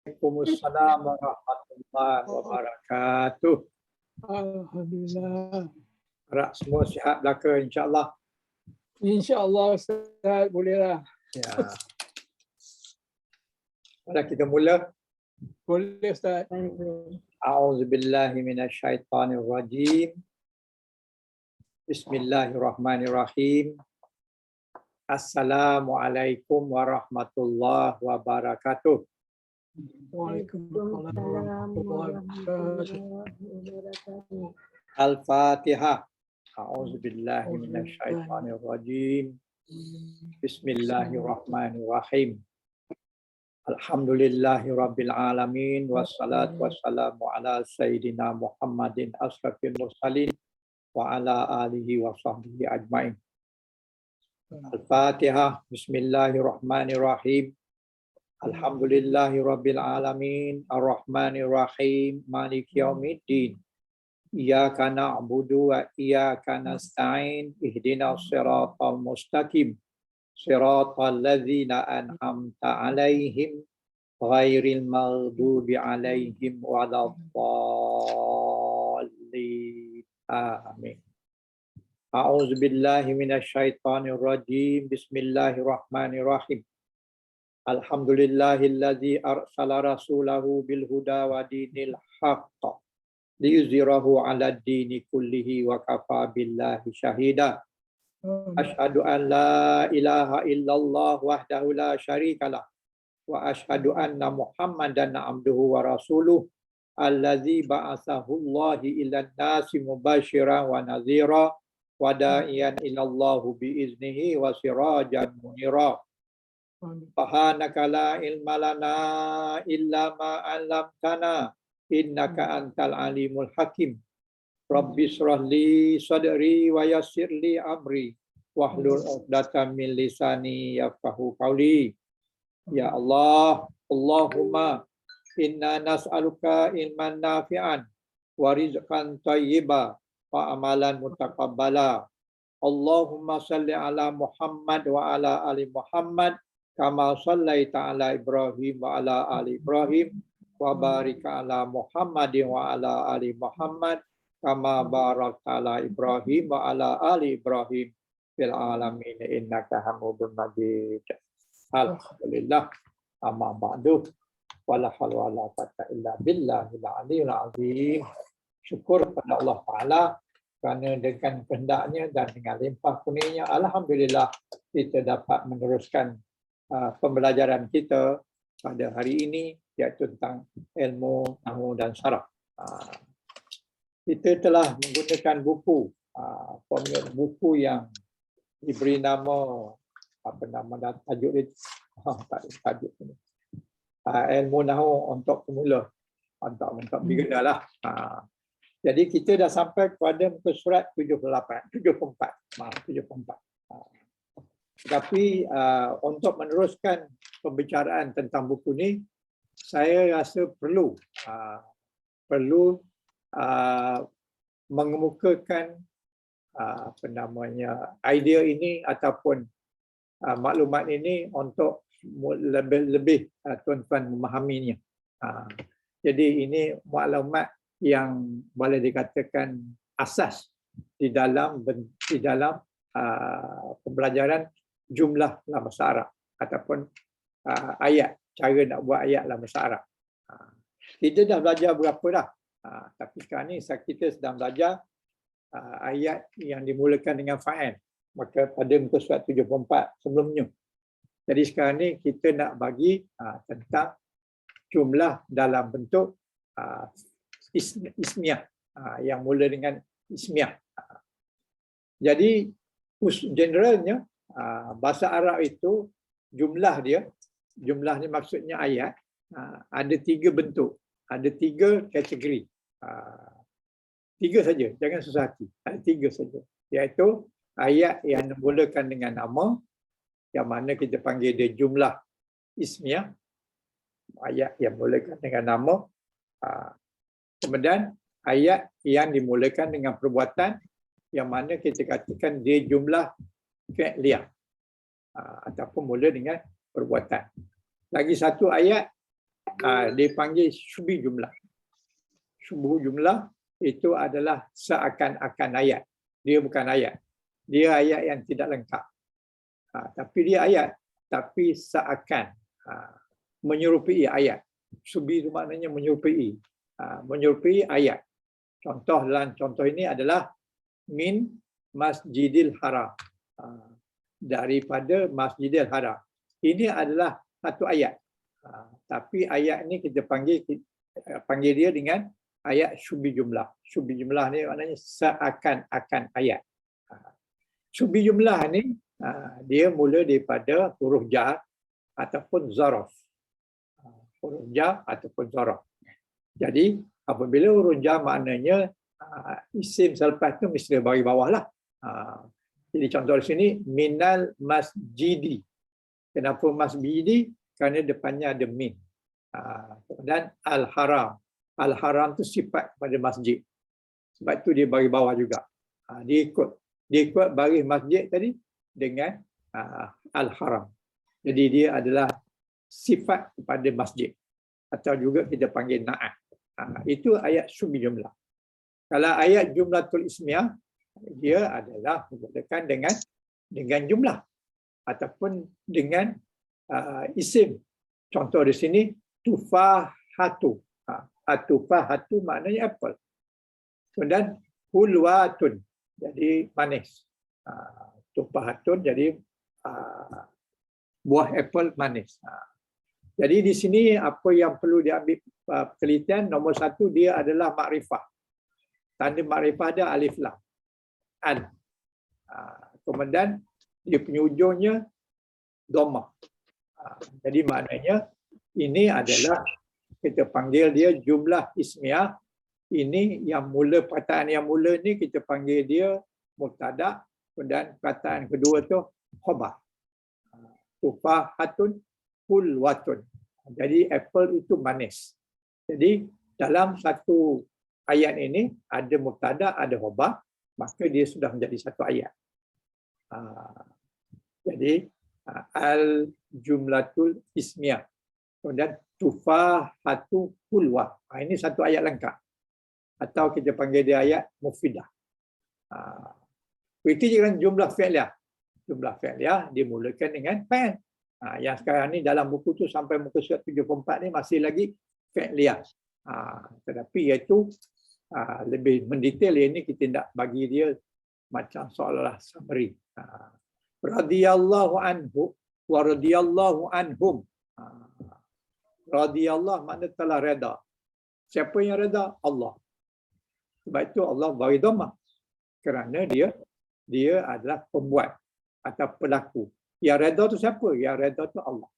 Waalaikumsalam warahmatullahi wabarakatuh. Alhamdulillah. Harap semua sihat belaka insya-Allah. InsyaAllah Ustaz, bolehlah. Ya. Mari kita mula. Boleh Ustaz. A'udzubillahi minasyaitonirrajim. Bismillahirrahmanirrahim. Assalamualaikum warahmatullahi wabarakatuh. Waalaikumsalam warahmatullahi wabarakatuh. Al-Fatihah. A'udzubillahi minasyaitonirrajim. Bismillahirrahmanirrahim. Alhamdulillahirabbil alamin wassalatu wassalamu ala sayyidina Muhammadin asrafil mursalin wa ala alihi wa sahbihi ajmain. Al-Fatihah. Bismillahirrahmanirrahim. Alhamdulillahirabbil alamin arrahmanir rahim maliki yaumiddin. Iyyaka na'budu wa iyyaka nasta'in ihdinas siratal mustaqim. Siratal ladzina an'amta 'alaihim ghairil maghdubi 'alaihim waladdallin. Amin. A'udzubillahi minasyaitonirrajim. Bismillahirrahmanirrahim. Alhamdulillahilladzi arsala rasulahu bil huda wa dinil haqq liyuzhirahu 'alad dini kullihi wa kafa billahi syahida. Asyhadu an la ilaha illallah wahdahu la syarikalah wa asyhadu anna Muhammadan abduhu wa rasuluh allazi ba'atsahu Allahu ilan nasi mubasyiran wa nadhira wa da'iyan ilallahu biiznihi wa sirajan munira. Subhanaka la ilma lana illa ma 'allamtana innaka antal alimul hakim. Rabbi shrah li sadri wa yassir li amri wahlul 'uqdatam min lisani yafqahu qawli. Ya Allah, Allahumma inna nas'aluka ilman nafi'an wa rizqan thayyiba wa amalan mutaqabbala. Allahumma salli ala Muhammad wa ala ali Muhammad kama shallaita ala Ibrahim wa ala ali Ibrahim wa barik ala Muhammadin wa ala ali Muhammad kama barakta ala Ibrahim wa ala ali Ibrahim fil alamin innaka Hamidum Majid. Alhamdulillah. Amma ba'du. Wala haula wala quwwata illa billahil aliyyil azim. Syukur kepada Allah Taala kerana dengan kehendaknya dan dengan limpah kurnianya alhamdulillah kita dapat meneruskan pembelajaran kita pada hari ini iaitu tentang ilmu nahwu dan syarah. Kita telah menggunakan buku yang diberi nama apa nama dan tajuk itu tajuk ini. Ilmu nahwu untuk pemula, untuk beginner lah. Jadi kita dah sampai kepada muka surat 74. Tapi untuk meneruskan pembicaraan tentang buku ni, saya rasa perlu mengemukakan apa namanya idea ini ataupun maklumat ini untuk lebih tuan-tuan memahaminya. Jadi ini maklumat yang boleh dikatakan asas di dalam pembelajaran jumlah dalam bahasa Arab ataupun ayat, cara nak buat ayat dalam bahasa Arab. Kita dah belajar berapa dah? Tapi sekarang ni kita sedang belajar ayat yang dimulakan dengan fa'il. Maka pada muka surat 74 sebelumnya. Jadi sekarang ni kita nak bagi tentang jumlah dalam bentuk ismiyah, yang mula dengan ismiyah. Jadi generalnya bahasa Arab itu jumlah ni maksudnya ayat, ada 3 bentuk, ada 3 kategori. 3 saja, jangan susah hati. Ada 3 saja, iaitu ayat yang dimulakan dengan nama, yang mana kita panggil dia jumlah ismiyah, ayat yang dimulakan dengan nama. Kemudian ayat yang dimulakan dengan perbuatan, yang mana kita katakan dia jumlah fi'liyah, ataupun mula dengan perbuatan. Lagi satu ayat dipanggil syubi jumlah. Syubuh jumlah itu adalah seakan-akan ayat. Dia bukan ayat. Dia ayat yang tidak lengkap. Tapi dia ayat. Tapi seakan menyerupai ayat. Syubi itu maknanya menyerupai. Menyerupai ayat. Contoh dalam contoh ini adalah min Masjidil Haram. Daripada Masjidil Haram. Ini adalah satu ayat. Tapi ayat ini kita panggil dia dengan ayat syubi jumlah. Syubi jumlah ni maknanya seakan-akan ayat. Syubi jumlah ni dia mula daripada huruf jar ataupun zaraf. Huruf jar ataupun zaraf. Jadi apabila huruf jar maknanya isim selepas tu mesti bagi bawah lah. Jadi contoh di sini minal masjidi. Kenapa masjidi? Kerana depannya ada min. Dan al-haram. Al-haram tu sifat pada masjid. Sebab tu dia bagi bawah juga. Dia ikut baris masjid tadi dengan al-haram. Jadi dia adalah sifat kepada masjid. Atau juga kita panggil na'at. Itu ayat syubi jumlah. Kalau ayat jumlatul ismiyah, dia adalah menggunakan dengan jumlah ataupun dengan isim. Contoh di sini tufahatu. Tufahatu maknanya apple. Kemudian hulwatun jadi manis. Tufahatun jadi buah apple manis. Jadi di sini apa yang perlu diambil penelitian, nombor satu dia adalah makrifah. Tanda makrifah dia alif lam. An. Kemudian dia punya ujungnya dhammah. Jadi maknanya ini adalah kita panggil dia jumlah ismiyah. Ini yang mula, perkataan yang mula ni kita panggil dia mubtada, dan perkataan kedua tu khabar. Tufahatun hulwatun. Jadi apple itu manis. Jadi dalam satu ayat ini ada mubtada, ada khabar, maka dia sudah menjadi satu ayat. Jadi al jumlatul ismiyah. Kemudian tufahatu hulwa. Ini satu ayat lengkap. Atau kita panggil dia ayat mufidah. Itu dengan jumlah fi'liyah. Jumlah fi'liyah dimulakan dengan fa'il. Yang sekarang ni dalam buku tu sampai muka surat 74 ni masih lagi fi'liyah. Tetapi iaitu lebih mendetail ini kita tidak bagi dia macam seolah-olah summary. Radhiyallahu anhu wa radhiyallahu anhum. Radhiyallahu makna telah reda. Siapa yang reda? Allah. Sebab itu Allah bagi dhammah. Kerana dia adalah pembuat atau pelaku. Yang reda tu siapa? Yang reda tu Allah.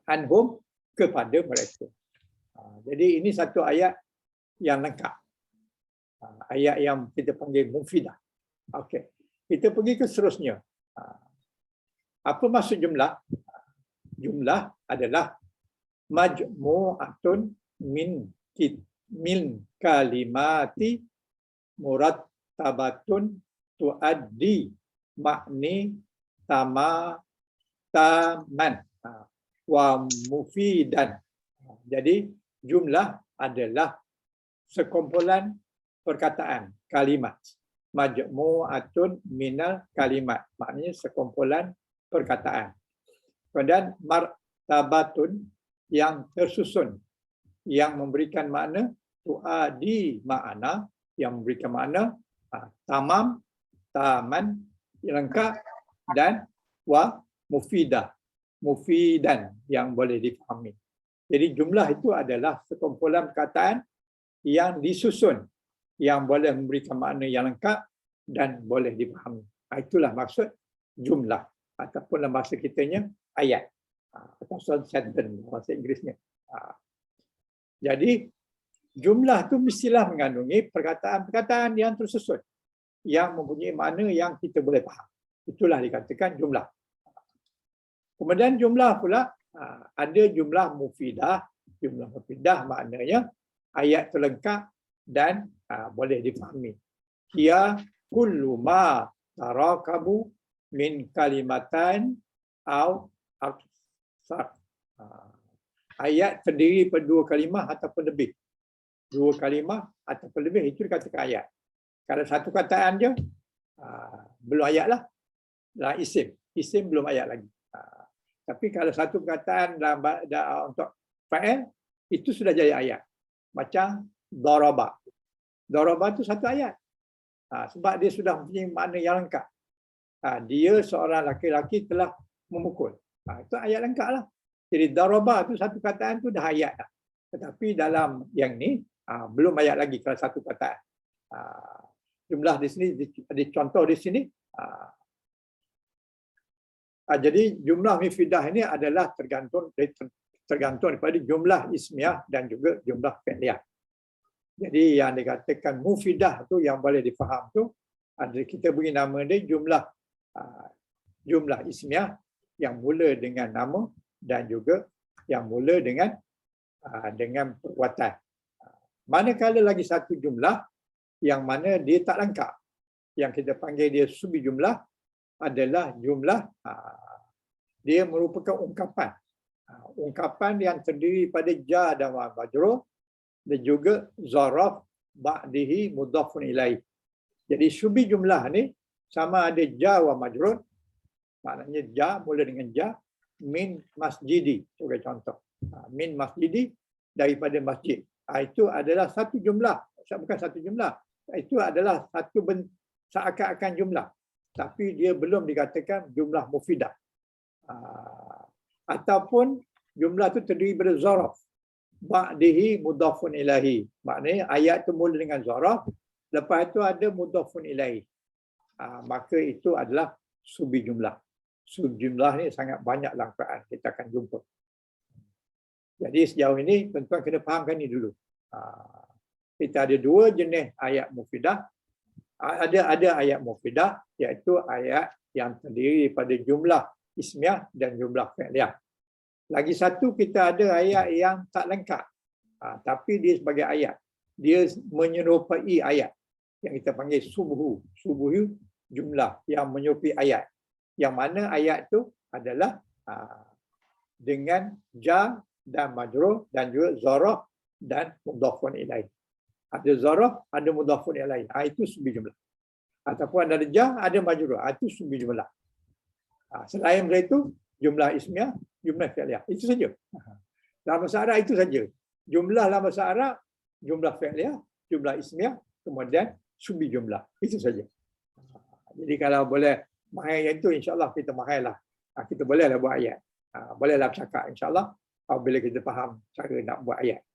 Anhum kepada mereka. Jadi ini satu ayat yang lengkap. Ayat yang kita panggil mufidah. Okey. Kita pergi ke seterusnya. Apa maksud jumlah? Jumlah adalah majmu'atun min kalimati murattabatun tuaddi makni taman wa mufidan. Jadi jumlah adalah sekumpulan perkataan, kalimat. Majmu'atun minal kalimat. Maknanya sekumpulan perkataan. Kemudian martabatun yang tersusun. Yang memberikan makna tuadi makna. Yang memberikan makna tamam, taman, lengkap dan wa mufidah. Mufidan yang boleh difahami. Jadi jumlah itu adalah sekumpulan perkataan yang disusun. Yang boleh memberikan makna yang lengkap dan boleh dipahami. Itulah maksud jumlah. Ataupun dalam bahasa kitanya ayat. Atau sentence bahasa Inggerisnya. Jadi jumlah itu mestilah mengandungi perkataan-perkataan yang tersusun. Yang mempunyai makna yang kita boleh faham. Itulah dikatakan jumlah. Kemudian jumlah pula ada jumlah mufidah. Jumlah mufidah maknanya ayat terlengkap dan boleh difahami. Hiya kullu ma tarakabu min kalimatan au aksar. ayat terdiri pada 2 kalimah ataupun lebih. 2 kalimah ataupun lebih itu dikatakan ayat. Kalau satu kataan je, belum ayat lah. Isim. Isim belum ayat lagi. Tapi kalau satu perkataan untuk fa'il, itu sudah jadi ayat. Macam daraba. Daraba itu satu ayat. Sebab dia sudah mempunyai makna yang lengkap. Dia seorang laki-laki telah memukul. Itu ayat lengkap lah. Jadi daraba itu satu kataan itu dah ayat dah. Tetapi dalam yang ni belum ayat lagi kalau satu kataan. Jumlah di sini ada contoh di sini. Jadi jumlah mufidah ini adalah tergantung daripada jumlah ismiyah dan juga jumlah fi'liyah. Jadi yang dikatakan mufidah tu yang boleh difaham tu ada kita beri nama dia jumlah ismiyah yang mula dengan nama dan juga yang mula dengan perbuatan. Manakala lagi satu jumlah yang mana dia tak lengkap, yang kita panggil dia subi jumlah, adalah jumlah dia merupakan ungkapan. Ungkapan yang terdiri pada ja dan majrur dan juga zaraf ba'dihi mudhafun ilaih. Jadi subi jumlah ni sama ada ja wa majrur, maknanya ja mula dengan ja, min masjidi sebagai contoh. Min masjidi daripada masjid. Itu adalah satu jumlah, bukan satu jumlah. Itu adalah satu seakan-akan jumlah. Tapi dia belum dikatakan jumlah mufidah. Ataupun jumlah itu terdiri dari zaraf ba'dihi mudhafun ilahi. Maknanya ayat itu mula dengan zaraf, lepas itu ada mudhafun ilahi. Maka itu adalah subi jumlah. Subi jumlah ni sangat banyak langkaan kita akan jumpa. Jadi sejauh ini tuan-tuan kena fahamkan ini dulu. Kita ada 2 jenis ayat mufidah. Ada ayat mufidah, iaitu ayat yang terdiri daripada jumlah ismiyah dan jumlah fi'liyah. Lagi satu kita ada ayat yang tak lengkap, tapi dia sebagai ayat. Dia menyerupai ayat yang kita panggil subuhu. Subuhu jumlah yang menyerupai ayat. Yang mana ayat itu adalah dengan ja dan majrur dan juga zaraf dan mudhafun ilaih. Ada zaraf, ada mudhafun ilaih. Itu subi jumlah. Ataupun ada ja, ada majrur. Itu subi jumlah. Selain dari itu, jumlah ismiyah, jumlah fi'liyah. Itu saja. Dalam bahasa Arab itu saja. Jumlah dalam bahasa Arab, jumlah fi'liyah, jumlah ismiyah, kemudian subi jumlah. Itu saja. Jadi kalau boleh mahal itu, insyaAllah kita mahal lah. Kita bolehlah buat ayat. Bolehlah bercakap insyaAllah apabila kita faham cara nak buat ayat.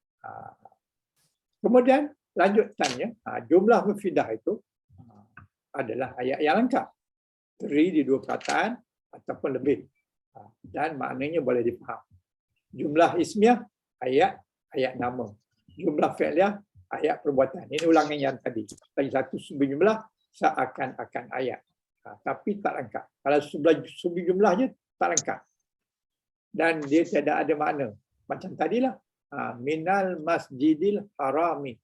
Kemudian lanjutannya, jumlah mufidah itu adalah ayat yang lengkap. Terdiri di 2 perkataan ataupun lebih. Dan maknanya boleh difaham. Jumlah ismiyah, ayat nama. Jumlah fi'liyah, ayat perbuatan. Ini ulangan yang tadi. Lagi satu subi jumlah, seakan-akan ayat. Tapi tak lengkap. Kalau subi jumlahnya, tak lengkap. Dan dia tidak ada makna. Macam tadilah. Minal masjidil harami.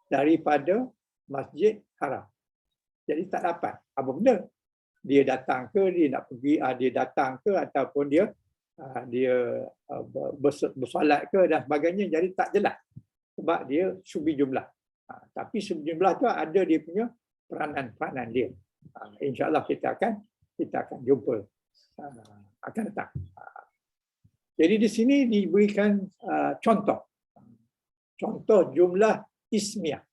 Daripada masjid haram. Jadi tak dapat. Apa benda? Dia datang ke, dia nak pergi, dia datang ke ataupun dia bersolat ke dan sebagainya. Jadi tak jelas. Sebab dia subi jumlah. Tapi subi jumlah tu ada dia punya peranan dia. InsyaAllah kita akan jumpa. Akan datang. Jadi di sini diberikan contoh jumlah ismiyah.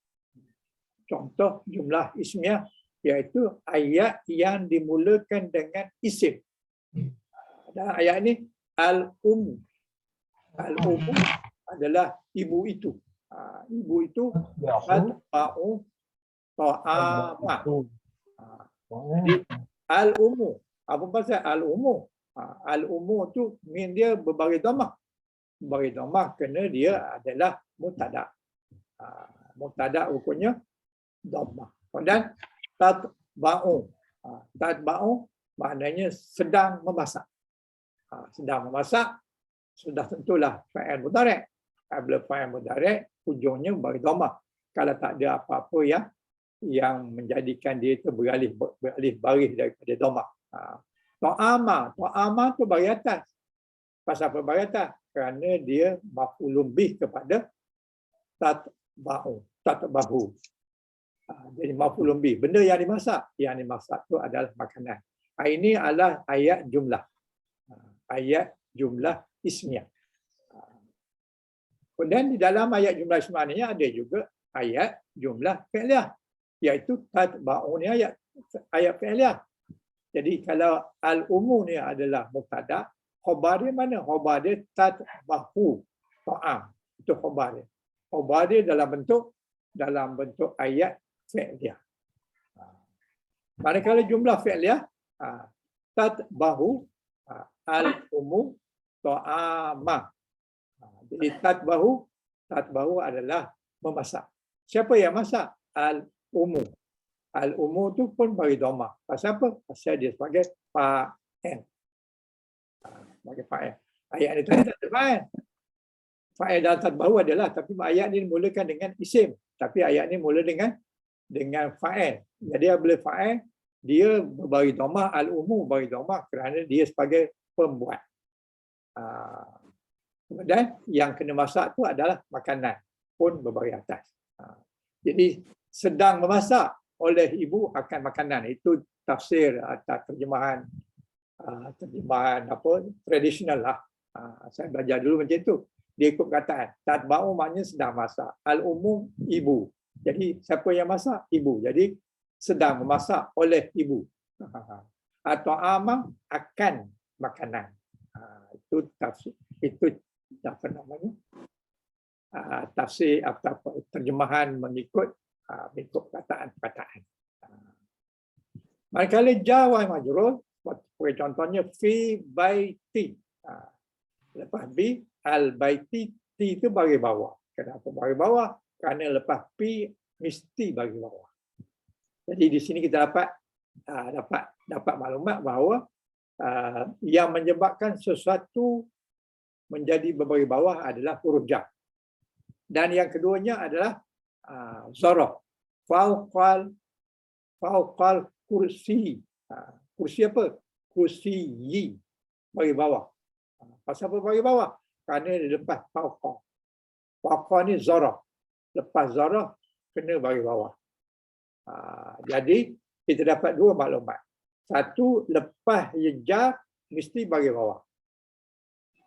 Contoh jumlah ismiyah iaitu ayat yang dimulakan dengan isim. Dan ayat ini al-ummu. Al-ummu adalah ibu itu. Ibu itu atba'u ta'amah. Jadi al-ummu. Apa pasal al-ummu? Al-ummu tu min dia berbaris dhammah. Berbaris dhammah kerana dia adalah mubtada'. Mubtada' rukunnya dhammah. Kemudian tatba'u. Tatba'u maknanya sedang memasak. Sedang memasak sudah tentulah fa'il mudhari'. Bila fa'il mudhari' hujungnya berbaris dhammah. Kalau tak ada apa-apa yang menjadikan dia itu beralih baris daripada dhammah. Ta'ama tu baris atas. Pasal apa baris atas? kerana dia maf'ulun bih kepada tatba'u. Jadi maf'ulun bih, benda yang dimasak. Yang dimasak itu adalah makanan. Ini adalah ayat jumlah. Ayat jumlah ismiyah. Kemudian di dalam ayat jumlah ismiyah ni ada juga ayat jumlah fi'liyah, iaitu tatba'u ni ayat fi'liyah. Jadi kalau al-umu ni adalah mubtada, khabar dia mana? Khabar dia tatba'u ta'am. Itu khabar dia. Khabar dia dalam bentuk ayat fi'liyah. Manakala jumlah fi'liyah, tatba'u al-umu ta'ama. Jadi tatba'u adalah memasak. Siapa yang masak? Al-umu. Al-umu tu pun bagi dhamma. Pasal apa? Pasal dia sebagai fa'il. Sebagai fa'il. Ayat ni tadi tak ada fa'il. Fa'il dalam tatba'u adalah, tapi ayat ni mulakan dengan isim. Tapi ayat ni mula dengan fa'il. Jadi bila fa'il, dia bagi dhamma, al-umu bagi dhamma kerana dia sebagai pembuat. Kemudian yang kena masak tu adalah makanan pun berbaris atas. Jadi sedang memasak oleh ibu akan makanan. Itu tafsir atau terjemahan apa tradisional lah. Saya belajar dulu macam tu. Dia ikut kataan. Tatba'u maknanya sedang masak. Al-umum ibu. Jadi siapa yang masak? Ibu. Jadi sedang memasak oleh ibu. Atau amang akan makanan. Itu tafsir. Itu apa namanya? Tafsir atau terjemahan mengikut kataan-kataan. Manakala jar wa majrur, contohnya fi baiti. Lepas bi al-baiti, ti itu bagi bawah. Kenapa bagi bawah? Kerana lepas pi mesti bagi bawah. Jadi di sini kita dapat maklumat bahawa yang menyebabkan sesuatu menjadi berbagi bawah adalah huruf jar. Dan yang keduanya adalah zaraf. Fauqal kursi. Kursi apa? Kursi bagi bawah. Pasal apa bagi bawah? Kerana lepas fauqa. Fauqa ni zaraf. Lepas zaraf kena bagi bawah. Jadi kita dapat dua maklumat. Satu, lepas jar mesti bagi bawah.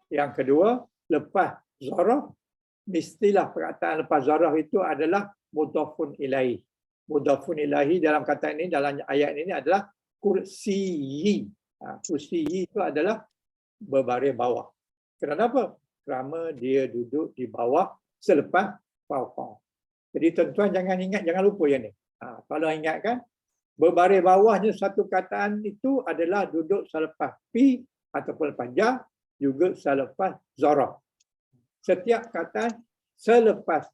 Yang kedua, lepas zaraf, mestilah perkataan lepas zaraf itu adalah mudhafun ilaih. Mudhafun ilaih dalam kata ini, dalam ayat ini adalah kursiyi. Kursiyi itu adalah berbaris bawah. Kenapa? Kerana dia duduk di bawah selepas fauqa. Jadi tuan-tuan jangan lupa yang ni. Kalau ingatkan, berbaris bawahnya satu kataan itu adalah duduk selepas pi ataupun lepas jar, juga selepas zaraf. Setiap kata selepas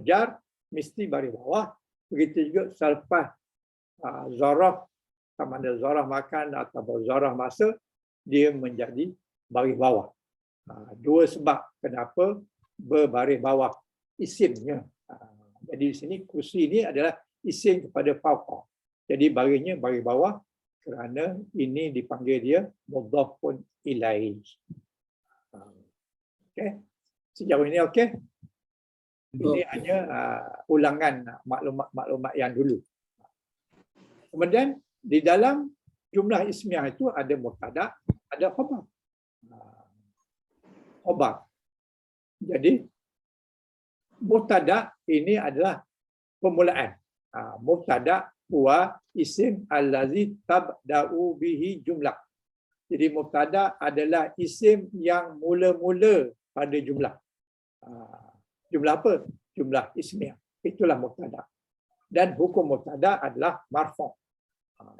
jar mesti baris bawah. Begitu juga selepas zaraf, sama ada zaraf makan atau zaraf masa, dia menjadi baris bawah. Dua sebab kenapa berbaris bawah isimnya. Jadi di sini kursi ini adalah isim kepada fauqa. Jadi barisnya baris bawah kerana ini dipanggil dia mudhafun ilaih. Okey. Sejauh ini okey. Ini hanya ulangan maklumat yang dulu. Kemudian di dalam jumlah ismiyah itu ada mubtada, ada khabar. Khabar. Jadi mubtada ini adalah permulaan. Mubtada huwa isim allazi tabda'u bihi jumlah. Jadi mubtada adalah isim yang mula-mula pada jumlah. Jumlah apa? Jumlah ismiyah. Itulah mubtada. Dan hukum mubtada adalah marfu'.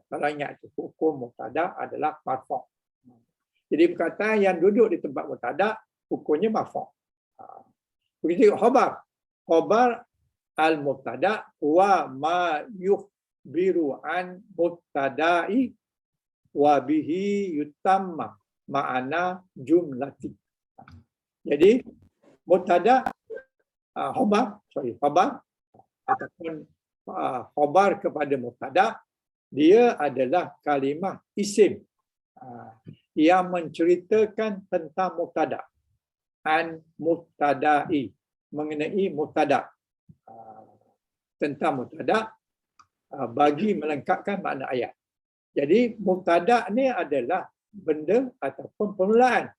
Kalau ingat itu, hukum mubtada adalah marfu'. Jadi perkataan yang duduk di tempat mubtada, hukumnya marfu'. Begitu khabar. Khabar al-mubtada wa ma yukhbiru an mubtada'i wa bihi yutamma ma'ana jumlati. Jadi mubtada khabar ataupun khabar kepada mubtada, dia adalah kalimah isim yang menceritakan tentang mubtada. an mubtada'i, mengenai mubtada, tentang mubtada, bagi melengkapkan makna ayat. Jadi mubtada ni adalah benda ataupun permulaan,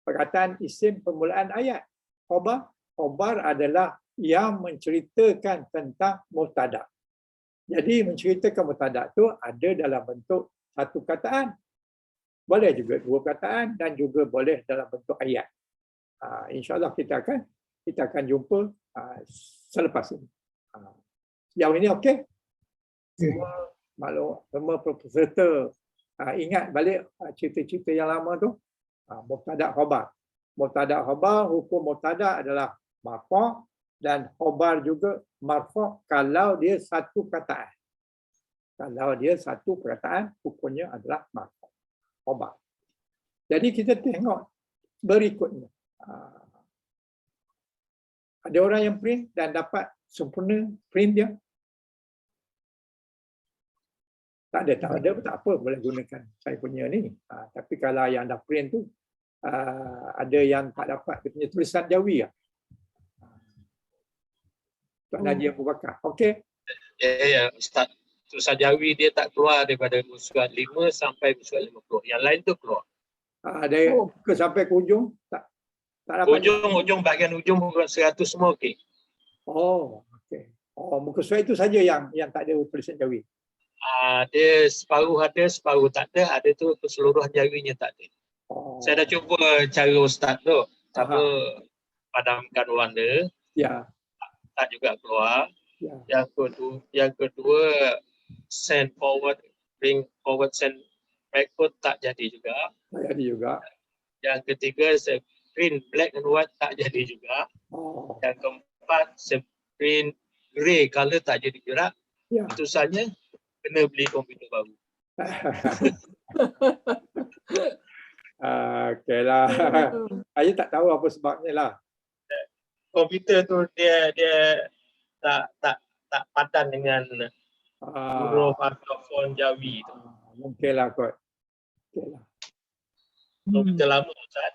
perkataan isim permulaan ayat. Khabar adalah yang menceritakan tentang mubtada. Jadi menceritakan mubtada tu ada dalam bentuk satu kataan, boleh juga dua kataan, dan juga boleh dalam bentuk ayat. InsyaAllah kita akan jumpa selepas ini. Sejauh ini okey? Semua peserta ingat balik cerita-cerita yang lama tu. Mubtada khabar. Mubtada khabar, hukum mubtada adalah marfu' dan khabar juga marfu' kalau dia satu kataan. Kalau dia satu perkataan, hukumnya adalah marfu', khabar. Jadi kita tengok berikutnya. Ada orang yang print dan dapat sempurna print dia? Tak ada, tak apa, boleh gunakan saya punya ni. Tapi kalau yang dah print tu, ada yang tak dapat dia punya tulisan Jawi lah. Tuan Haji Abu Bakar. Okey. Ya, Ustaz. Tulisan Jawi dia tak keluar daripada musuhan 5 sampai musuhan 50. Yang lain tu keluar. Ada ke sampai ke ujung? Tak dapat. Ujung bahagian ujung muka 100 semua okey. Oh, okey. Oh, muka surat itu saja yang tak ada tulisan Jawi. Dia separuh ada, separuh tak ada. Ada tu keseluruhan Jawinya tak ada. Oh. Saya dah cuba cara Ustaz tu. Padamkan warna. Ya. Tak juga keluar. Ya. Yang kedua send forward, bring forward, send backward tak jadi juga. Tak jadi juga. Yang ketiga print black and white tak jadi juga. Oh. Yang keempat print grey color tak jadi juga. Ya. Tulisannya kena beli komputer baru. Okeylah. Saya tak tahu apa sebabnya lah. Komputer tu dia tak padan dengan huruf atau font Jawi tu. Mungkinlah kot. Okeylah. Komputer lama Ustaz.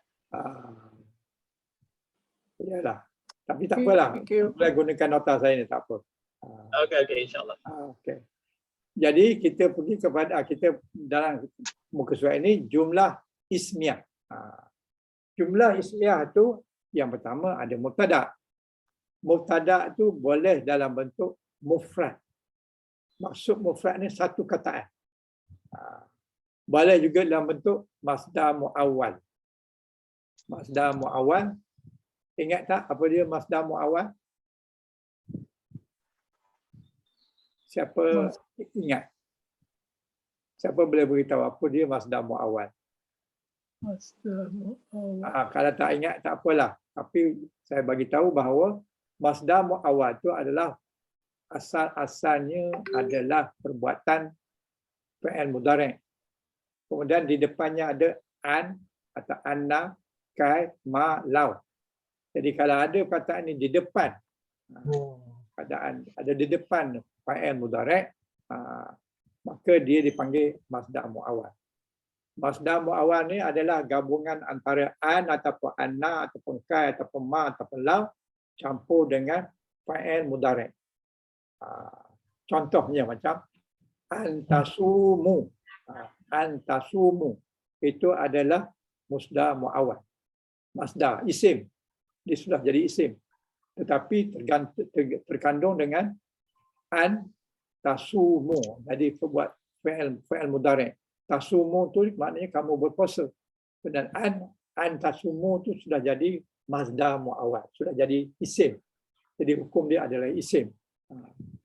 Yalah. Tapi tak apalah. Boleh gunakan nota saya ni, tak apa. Okey, insya-Allah. Okey. Jadi kita pergi kepada kita dalam muka surat ini jumlah ismiyah. Jumlah ismiyah tu yang pertama ada mubtada. Mubtada tu boleh dalam bentuk mufrad. Maksud mufrad ni satu kataan. Boleh juga dalam bentuk masdar muawwal. Masdar muawwal. Ingat tak apa dia masdar muawwal? Siapa ingat? Siapa boleh beritahu apa dia masdar muawwal? Masdar muawwal. Kalau tak ingat tak apalah. Tapi saya bagi tahu bahawa masdar muawwal itu adalah asal-asalnya adalah perbuatan fi'il mudhari'. Kemudian di depannya ada an atau anna, kai, ma, lau. Jadi kalau ada perkataan ini di depan, keadaan ada di depan fa'il mudhari', maka dia dipanggil masdar muawwal. Masdar muawwal ni adalah gabungan antara an ataupun anna ataupun kai ataupun ma ataupun lau campur dengan fa'il mudhari'. Contohnya macam antasumu. Antasumu itu adalah masdar muawwal. Masdar isim. Dia sudah jadi isim. Tetapi terkandung dengan an tasumu. Jadi buat fi'il mudhari'. Tasumu tu maknanya kamu berpuasa. Dan an tasumu tu sudah jadi masdar muawwal, sudah jadi isim. Jadi hukum dia adalah isim.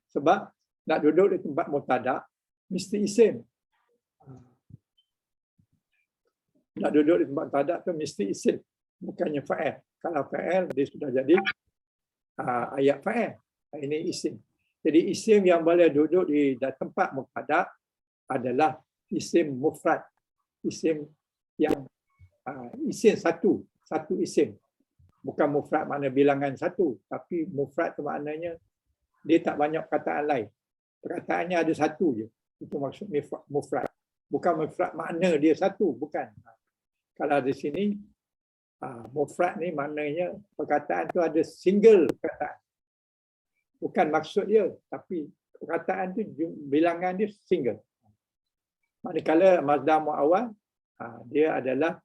Sebab nak duduk di tempat mubtada mesti isim. Nak duduk di tempat mubtada tu mesti isim, bukannya fa'il. Kalau fa'il dia sudah jadi ayat fa'il. Ini isim. Jadi isim yang boleh duduk di tempat mubtada adalah isim mufrad. Isim yang isim satu isim. Bukan mufrad makna bilangan satu, tapi mufrad tu maknanya dia tak banyak perkataan lain. Perkataannya ada satu je. Itu maksud mufrad. Bukan mufrad makna dia satu, bukan. Kalau di sini Mufrad ni maknanya perkataan tu ada single perkataan. Bukan maksud dia, tapi perkataan tu bilangan dia single. Manakala masdar muawwal, dia adalah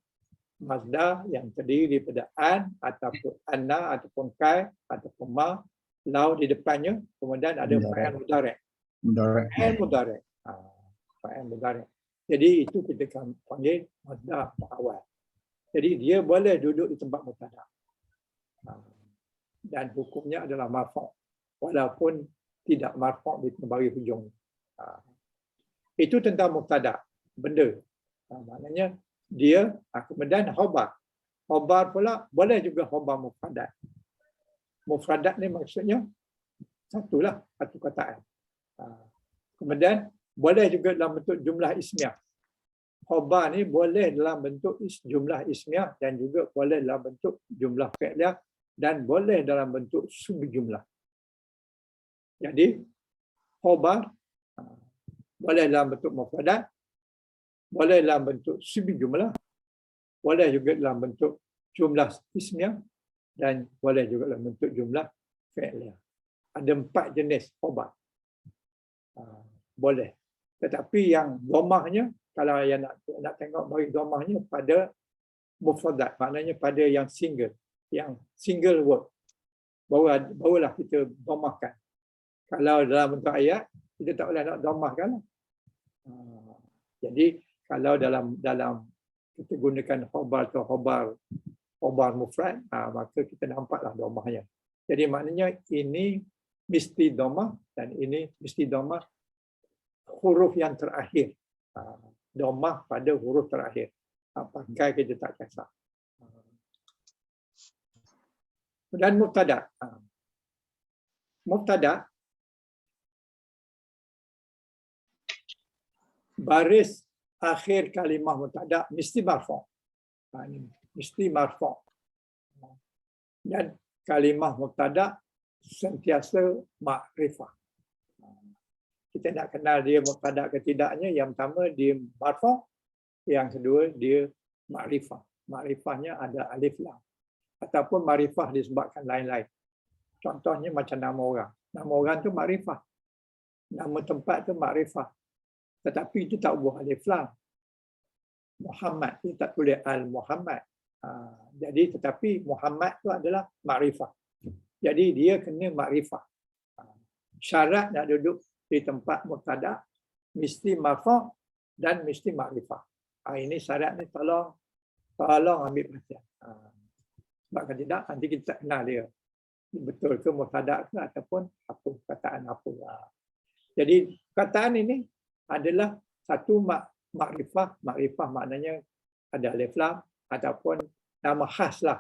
masdar yang terdiri daripada an ataupun anna ataupun kai ataupun ma, lau di depannya, kemudian ada fa'il mudhari'. Fa'il mudhari'. Fa'il mudhari'. Jadi itu kita panggil masdar muawwal. Jadi dia boleh duduk di tempat mubtada. Dan hukumnya adalah marfu', walaupun tidak marfu' di bagi hujung. Itu tentang mubtada, benda. Maknanya dia, kemudian khabar. Khabar pula boleh juga khabar mufradat. Mufradat ni maksudnya satulah, satu kataan. Kemudian boleh juga dalam bentuk jumlah ismiah. Khabar ni boleh dalam bentuk jumlah ismiah dan juga boleh dalam bentuk jumlah fi'liyah dan boleh dalam bentuk subjumlah. Jadi khabar boleh dalam bentuk mufradat, boleh dalam bentuk subjumlah, boleh juga dalam bentuk jumlah ismiah dan boleh juga dalam bentuk jumlah fi'liyah. Ada 4 jenis khabar. Boleh. Tetapi yang dhammahnya, kalau yang nak tengok bagi dhammahnya pada mufradat, maknanya pada yang single word, barulah kita dhammahkan. Kalau dalam bentuk ayat, kita tak boleh nak dhammahkan. Jadi kalau dalam kita gunakan khabar atau khabar mufrad, maka kita nampaklah dhammahnya. Jadi maknanya ini mesti dhammah dan ini mesti dhammah huruf yang terakhir. Dhammah pada huruf terakhir. Pakai kita tak kasar. Dan mubtada. Mubtada baris akhir kalimah mubtada mesti marfu'. Mesti marfu'. Dan kalimah mubtada sentiasa makrifah. Kita nak kenal dia mubtada ke tidaknya, yang pertama dia marfu', yang kedua dia makrifah. Makrifahnya ada alif lam. Ataupun makrifah disebabkan lain-lain. Contohnya macam nama orang. Nama orang tu makrifah. Nama tempat tu makrifah. Tetapi itu tak buah alif lam. Muhammad, dia tak tulis al-Muhammad. Jadi tetapi Muhammad tu adalah makrifah. Jadi dia kena makrifah. Syarat nak duduk di tempat mubtada mesti marfu' dan mesti makrifah. Ini syarat ni tolong ambil perhatian. Sebab kalau tidak nanti kita tak kenal dia. Betul ke mubtada ke ataupun apa perkataan apa. Jadi perkataan ini adalah satu makrifah. Makrifah maknanya ada alif lam ataupun nama khas lah.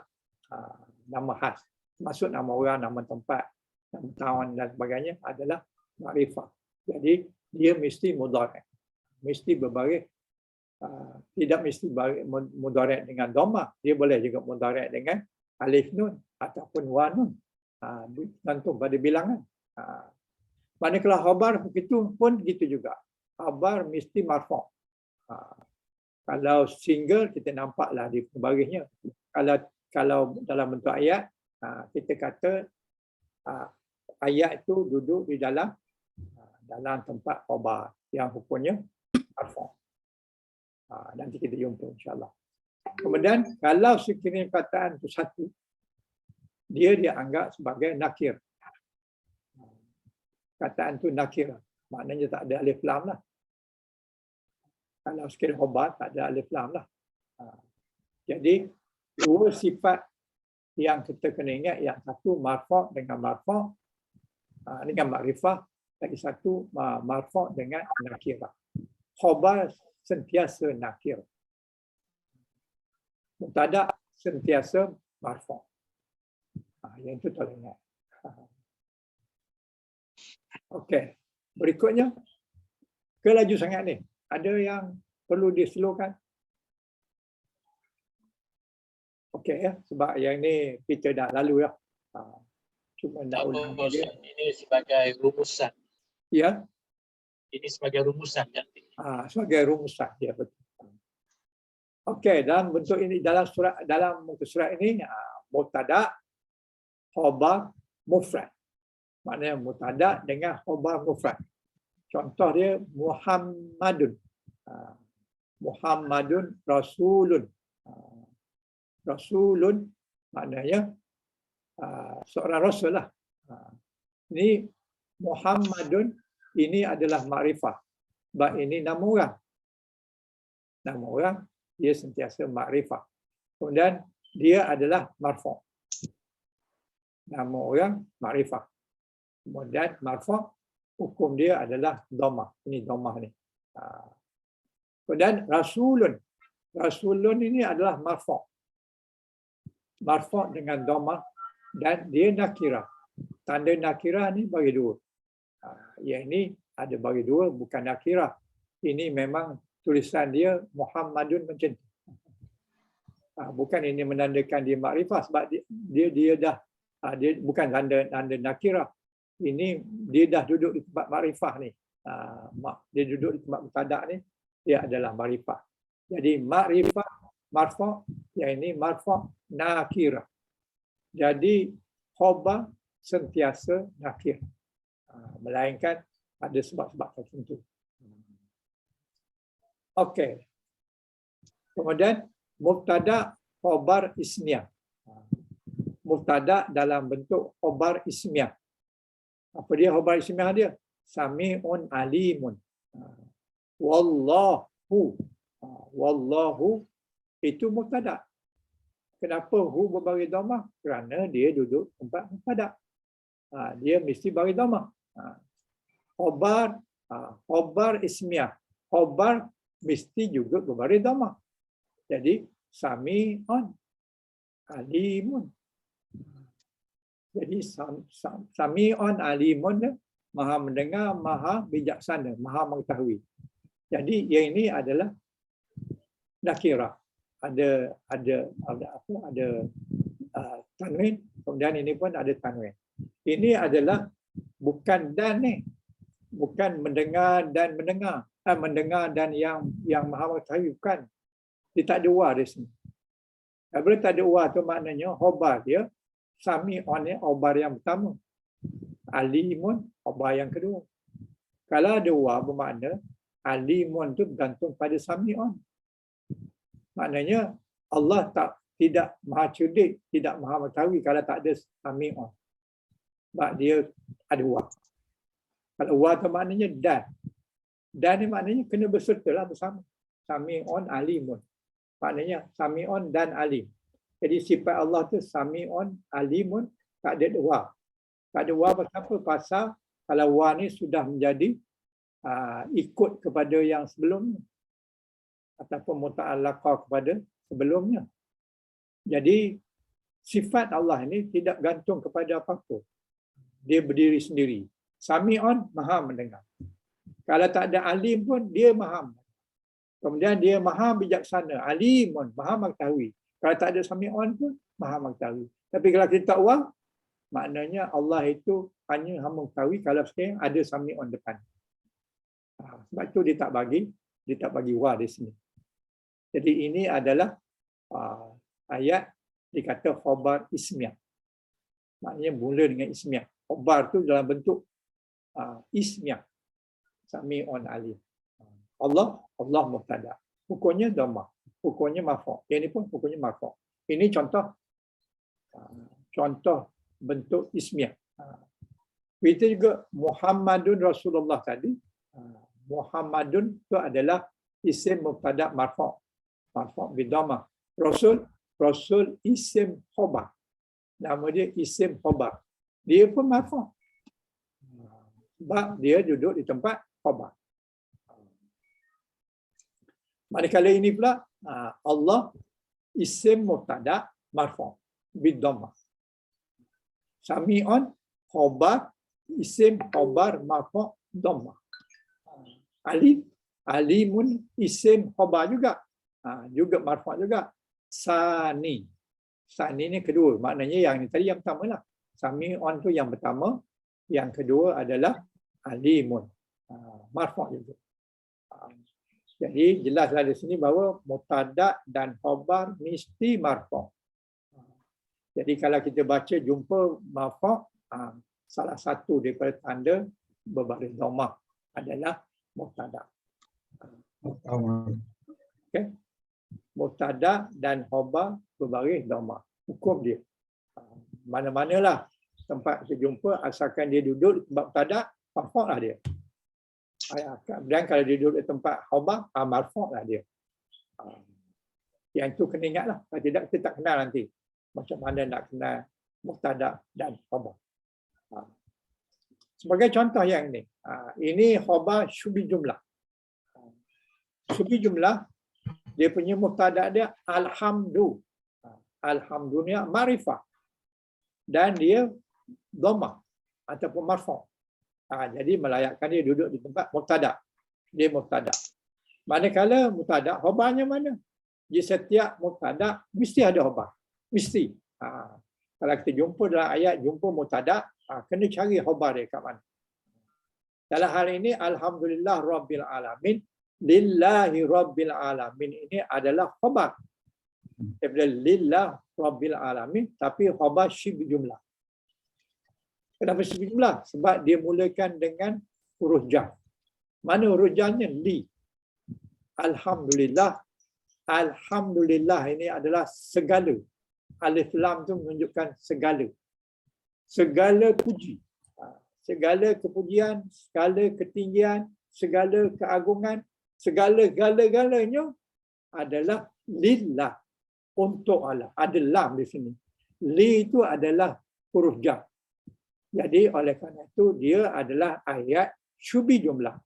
Nama khas. Maksud nama orang, nama tempat, nama tahun dan sebagainya adalah makrifah. Jadi dia mesti mudhari'. Mesti berbaris. Tidak mesti mudhari' dengan dhammah. Dia boleh juga mudhari' dengan alif nun ataupun wa nun. Gantung pada bilangan. Manakala khabar begitu pun begitu juga. Khabar mesti marfu'. Kalau single kita nampaklah di barisnya. Kalau dalam bentuk ayat, kita kata ayat itu duduk di dalam tempat khabar yang hukumnya marfu'. Nanti kita jumpa insya-Allah. Kemudian kalau sekiranya perkataan itu satu, dia dianggap sebagai nakir. Perkataan itu nakir, maknanya tak ada alif lam lah. Kalau sekiranya khabar tak ada alif lam lah. Jadi dua sifat yang kita kena ingat, yang satu marfu' dengan marfu', dengan makrifah, lagi satu marfu' dengan nakirah. Khabar sentiasa nakir. Mubtada sentiasa marfu'. Yang itu tolong ingat. Okey. Berikutnya, kelaju sangat ni. Ada yang perlu dislowkan? Okey ya, sebab yang ni kita dah lalu ya. Cuma nak ulang dia. Ini sebagai rumusan. Ya. Ini sebagai rumusan kan? Sebagai rumusan, ya betul. Okey, dalam bentuk ini, dalam muka surat ini, mubtada, khabar, mufrad. Maknanya mubtada dengan khabar mufrad. Contoh dia Muhammadun. Muhammadun Rasulun. Rasulun maknanya seorang rasul lah. Ini Muhammadun, ini adalah makrifah. Sebab ini nama orang. Nama orang, dia sentiasa makrifah. Kemudian dia adalah marfu'. Nama orang makrifah. Kemudian marfu', hukum dia adalah dhammah. Ini dhammah ni. Kemudian rasulun. Rasulun ini adalah marfu'. Marfu' dengan dhammah dan dia nakirah. Tanda nakirah ni bagi dua. Yang ini ada bagi dua, bukan nakirah. Ini memang tulisan dia Muhammadun macam tu. Bukan ini menandakan dia makrifah, sebab dia dah dia bukan tanda nakirah. Ini dia dah duduk di tempat makrifah ni. Dia duduk di tempat mubtada ni, dia adalah makrifah. Jadi makrifah marfu', yang ini marfu' nakirah. Jadi khabar sentiasa nakir. Melainkan ada sebab-sebab tertentu. Okey. Kemudian mubtada khabar ismiyah. Mubtada dalam bentuk khabar ismiyah. Apa dia khabar ismiyah dia? Sami'un alimun. Wallahu. Wallahu itu mubtada. Kenapa hu berbagi dhammah? Kerana dia duduk tempat mubtada. Dia mesti bagi dhammah. Khabar ismiyah. Khabar mesti juga berbagi dhammah. Jadi sami'un alimun. Jadi sami'un alimun, maha mendengar, maha bijaksana, maha mengetahui. Jadi yang ini adalah nakirah. Ada tanwin, kemudian ini pun ada tanwin. Ini adalah bukan dan ni, bukan mendengar dan mendengar, mendengar dan yang maha mengetahui, bukan. Dia tak ada wa di sini. Bila tak ada wa tu maknanya khabar dia sami'un ni khabar yang pertama, alimun khabar yang kedua. Kalau ada wa bermakna alimun tu bergantung pada sami'un. Maknanya Allah tidak maha cerdik, tidak maha mengetahui kalau tak ada sami'un. Sebab dia ada wa. Kalau wa tu maknanya dan. Dan ni maknanya kena bersertalah bersama. Sami'un alimun. Maknanya sami'un dan alim. Jadi sifat Allah tu sami'un alimun, tak ada wa. Tak ada wa pasal pasal kalau wa ni sudah menjadi ikut kepada yang sebelumnya ataupun muta'allaqah kepada sebelumnya. Jadi sifat Allah ini tidak gantung kepada apa-apa. Dia berdiri sendiri. Sami'un, maha mendengar. Kalau tak ada alim pun dia maha. Kemudian dia maha bijaksana, alimun, maha mengetahui. Kalau tak ada sami'un pun maha mengetahui. Tapi kalau kita tak wa, maknanya Allah itu hanya mengetahui kalau sekarang ada sami'un depan. Sebab itu dia tak bagi wa di sini. Jadi ini adalah ayat dikata khabar ismiyah. Maknanya mula dengan ismiyah. Khabar tu dalam bentuk ismiyah. Sami'un alim. Allah mubtada. Hukumnya dhammah. Hukumnya marfu'. Yang ini pun hukumnya marfu'. Ini contoh bentuk ismiyah. Kita juga Muhammadun Rasulullah tadi. Muhammadun itu adalah isim mubtada marfu'. Marfu' bidhammah. Rasul isim khabar. Nama dia isim khabar. Dia pun marfu'. Sebab dia duduk di tempat khabar. Manakala ini pula Allah isim mubtada marfu' bidhammah. Sami'un khabar isim khabar marfu' dhammah. Alimun isim khabar juga. Juga marfu' juga. Sani ni kedua. Maknanya yang ni tadi yang pertama lah. Sami'un tu yang pertama. Yang kedua adalah alimun. Marfu' juga. Jadi jelaslah di sini bahawa mubtada dan khabar mesti marfu'. Jadi kalau kita baca jumpa marfu', salah satu daripada tanda berbaris dhammah adalah mubtada. Okey. Mubtada dan khabar berbaris dhammah. Hukum dia. Mana-manalah tempat kita jumpa, asalkan dia duduk di tempat mubtada, marfu' lah dia. Dan kalau dia duduk di tempat khabar, marfu' lah dia. Yang itu kena ingatlah. Kalau tidak, kita tak kenal nanti. Macam mana nak kenal mubtada dan khabar. Sebagai contoh yang ini. Ini khabar syubi jumlah. Syubi jumlah, dia punya mubtada dia alhamdu. Alhamdu ni ma'rifah. Dan dia dhammah ataupun marfu'. Jadi melayakkan dia duduk di tempat mubtada. Dia mubtada. Manakala mubtada, khabarnya mana? Di setiap mubtada mesti ada khabar. Mesti. Kalau kita jumpa dalam ayat jumpa mubtada, kena cari khabar dia kat mana. Dalam hal ini alhamdulillah rabbil alamin, lillahi rabbil alamin ini adalah khabar. Daripada lillah rabbil alamin, tapi khabar syibh jumlah. Kenapa syibh jumlah? Sebab dia mulakan dengan huruf jar. Mana huruf jarnya? Li. Alhamdulillah. Alhamdulillah ini adalah segala. Alif lam tu menunjukkan segala. Segala puji. Segala kepujian, segala ketinggian, segala keagungan, segala-galanya adalah lillah. Untuk Allah. Ada lam di sini. Li itu adalah huruf jar. Jadi oleh kerana itu dia adalah ayat syubi jumlah.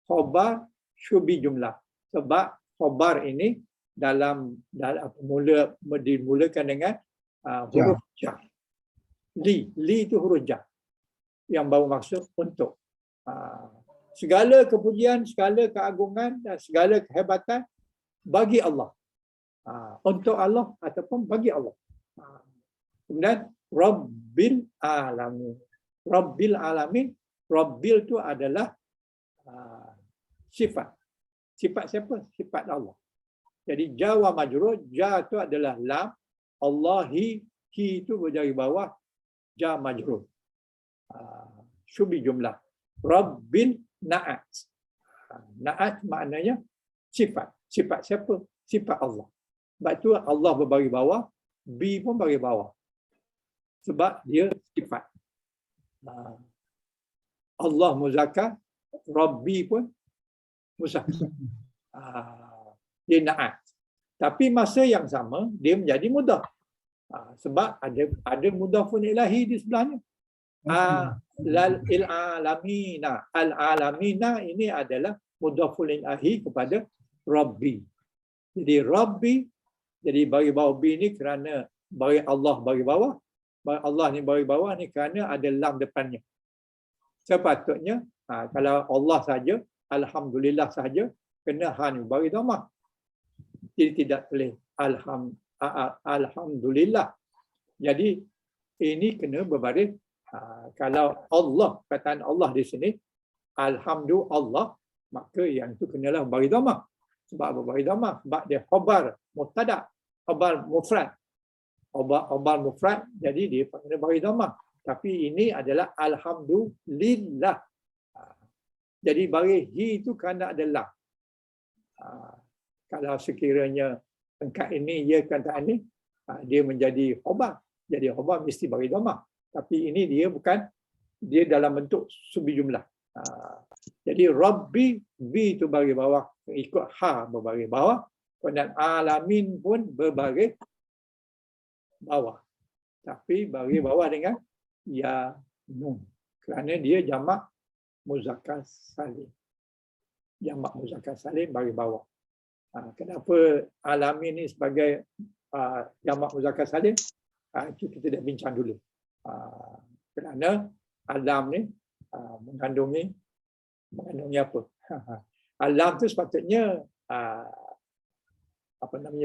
Khabar syubi jumlah. Sebab khabar ini dimulakan dengan huruf jar. Li itu huruf jar. Yang baru maksud untuk. Segala kepujian, segala keagungan dan segala kehebatan bagi Allah. Untuk Allah ataupun bagi Allah. Kemudian Rabbil Alamin. Rabbil Alamin, Rabbil itu adalah sifat. Sifat siapa? Sifat Allah. Jadi jawa majrur, ja itu adalah lam, Allahi, hi itu berjari bawah, ja majrur. Syubi jumlah. Rabbil na'at. Na'at maknanya sifat. Sifat siapa? Sifat Allah. Sebab itu Allah berbagi bawah, bi pun bagi bawah. Sebab dia sifat. Allah muzakkar, Rabbi pun muzakkar. Dia na'at. Tapi masa yang sama, dia menjadi mudah. Sebab ada mudhafun ilahi di sebelahnya. Al-alamina. Al-alamina ini adalah mudhafun ilahi kepada Rabbi. Jadi Rabbi, jadi bagi bawah bi ni kerana bagi Allah bagi bawah. Bagi Allah ni bagi bawah ni kerana ada lam depannya. Sepatutnya kalau Allah saja, alhamdulillah saja, kena ha ni bagi dhammah. Jadi tidak boleh alhamdulillah. Jadi ini kena berbaris. Kalau Allah, perkataan Allah di sini, alhamdulillah, maka yang itu kenalah bagi dhammah. Sebab berbagi dhammah, sebab dia khabar mubtada, khabar mufrad. Khabar mufrad, jadi dia kena bagi dhammah. Tapi ini adalah alhamdulillah. Jadi bagi hi itu kerana ada lam. Kalau sekiranya engkat ini, ya kata ini, dia menjadi khabar. Jadi khabar mesti bagi dhammah. Tapi ini dia bukan, dia dalam bentuk subi jumlah. Jadi Rabbi, bi itu bagi bawah, ikut ha berbagi bawah, dan alamin pun berbagi bawah. Tapi bagi bawah dengan ya nun. Kerana dia jamak muzakkar salim. Jamak muzakkar salim bagi bawah. Kenapa alamin ini sebagai jamak muzakkar salim? Itu kita dah bincang dulu. Kerana alam ni mengandungi apa? Alam tu sepatutnya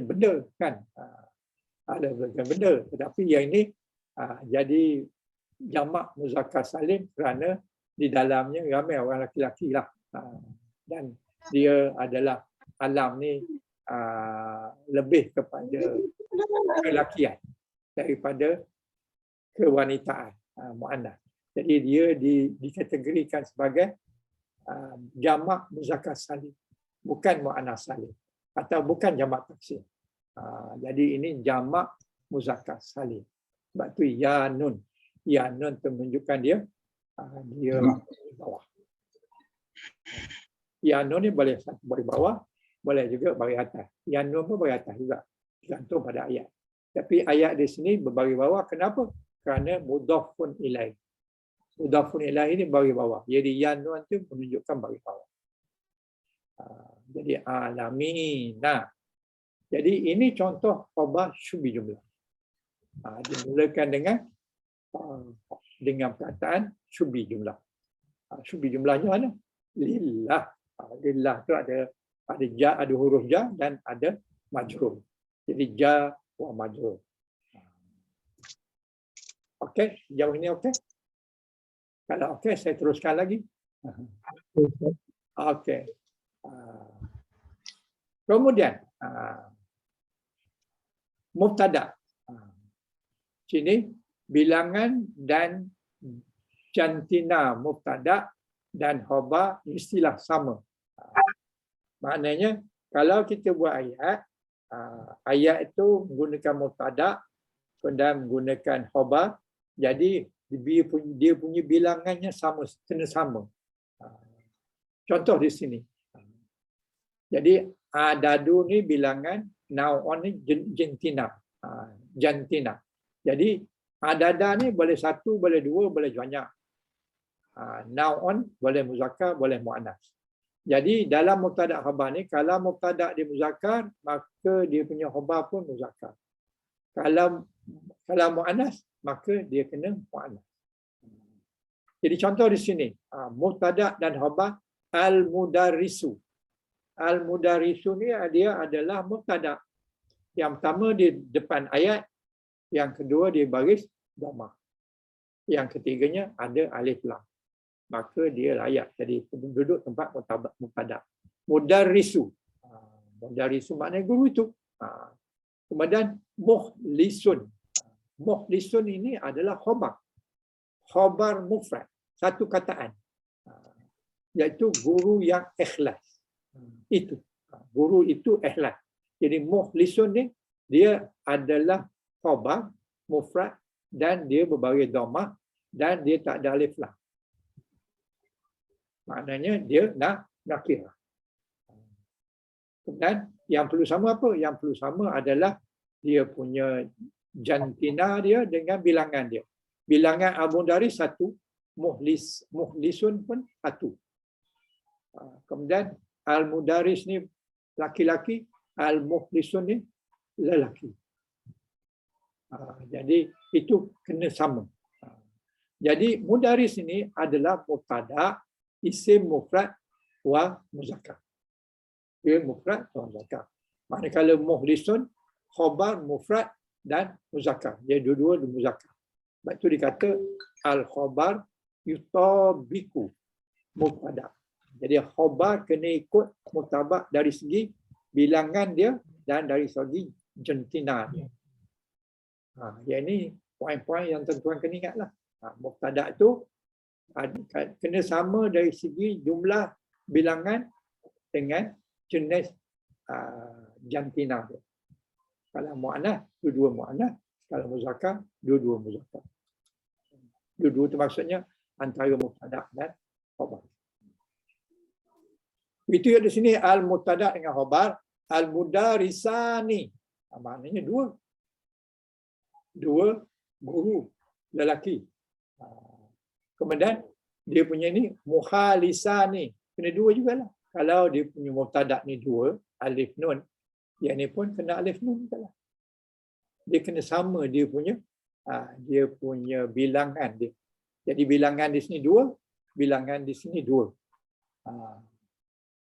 benda kan? Ada benda, tetapi yang ini jadi jamak muzakkar salim kerana di dalamnya ramai orang lelaki-lelaki lah. Dan dia adalah alam ni lebih kepada kelakian daripada kewanitaan, muannas. Jadi dia dikategorikan sebagai jamak muzakkar salim, bukan muannas salim atau bukan jamak taksir. Jadi ini jamak muzakkar salim. Sebab tu ya nun. Ya nun tu menunjukkan dia di bawah. Ya nun ni boleh bawah, boleh juga bagi atas. Ya nun pun bagi atas juga. Tergantung pada ayat. Tapi ayat di sini berbagi bawah. Kenapa? Kerana mudhafun ilaih. Mudhafun ilaih ini bagi bawah. Jadi ya nun tu menunjukkan bagi bawah. Jadi alamina. Jadi ini contoh khabar syubi jumlah. Dimulakan dengan perkataan syubi jumlah. Syubi jumlahnya mana? Lillah. Lillah tu ada ja, ada huruf ja dan ada majrur. Jadi ja wa majrur. Okey, jauh ini okey? Kalau okey, saya teruskan lagi. Okey. Kemudian mubtada. Sini bilangan dan jantina mubtada dan khabar istilah sama. Maknanya kalau kita buat ayat, ayat itu menggunakan mubtada dan menggunakan khabar, jadi dia punya bilangannya sama, kena sama. Contoh di sini. Jadi adadu ni bilangan, naun ni jantina. Jantina. Jadi adada ni boleh satu, boleh dua, boleh banyak. Naun boleh muzakkar, boleh muannas. Jadi dalam mubtada khabar ni, kalau mubtada dia muzakkar, maka dia punya khabar pun muzakkar. Kalau muannas, maka dia kena muannas. Jadi contoh di sini, mubtada dan khabar al-mudarrisu. Al-mudarrisu ni dia adalah mubtada. Yang pertama di depan ayat, yang kedua dia baris dhammah. Yang ketiganya ada alif lam. Maka dia layak jadi duduk tempat mubtada. Mudarrisu. Mudarrisu maknanya guru itu. Kemudian mukhlisun. Mukhlisun ini adalah khabar. Khabar mufrad. Satu kataan. Iaitu guru yang ikhlas. Itu. Guru itu ikhlas. Jadi mukhlisun ni dia adalah khabar mufrad dan dia berbaris dhammah dan dia tak ada alif lam. Maknanya dia nakirah. Kemudian yang perlu sama apa? Yang perlu sama adalah dia punya jantina dia dengan bilangan dia. Bilangan al-mudarris satu, mukhlisun pun satu. Kemudian al-mudarris ni laki-laki, al-mukhlisun ni lelaki. Jadi itu kena sama. Jadi mudarris ini adalah mubtada, isim mufrad wa muzakkar. Dia mufrad wa muzakkar. Manakala mukhlisun khabar mufrad dan muzakkar. Dia dua-dua muzakkar. Sebab itu dikata al-khabar yutabiku mubtada. Jadi khabar kena ikut mubtada dari segi bilangan dia dan dari segi jantina dia. Yang ini poin-poin yang tuan-tuan kena ingatlah. Mubtada itu kena sama dari segi jumlah bilangan dengan jenis jantina dia. Kalau muannas, dua-dua muannas. Kalau muzakkar, dua-dua muzakkar. Dua-dua itu maksudnya antara mubtada dan khabar. Itu yang di sini al-mubtada dengan khabar, al-mudarrisani. Maknanya dua guru lelaki. Kemudian dia punya ni mukhalisani. Kena dua jugalah. Kalau dia punya mubtada ni dua, alif nun, yang ni pun kena alif nun jugalah. Dia kena sama dia punya bilangan dia. Jadi bilangan di sini dua, bilangan di sini dua.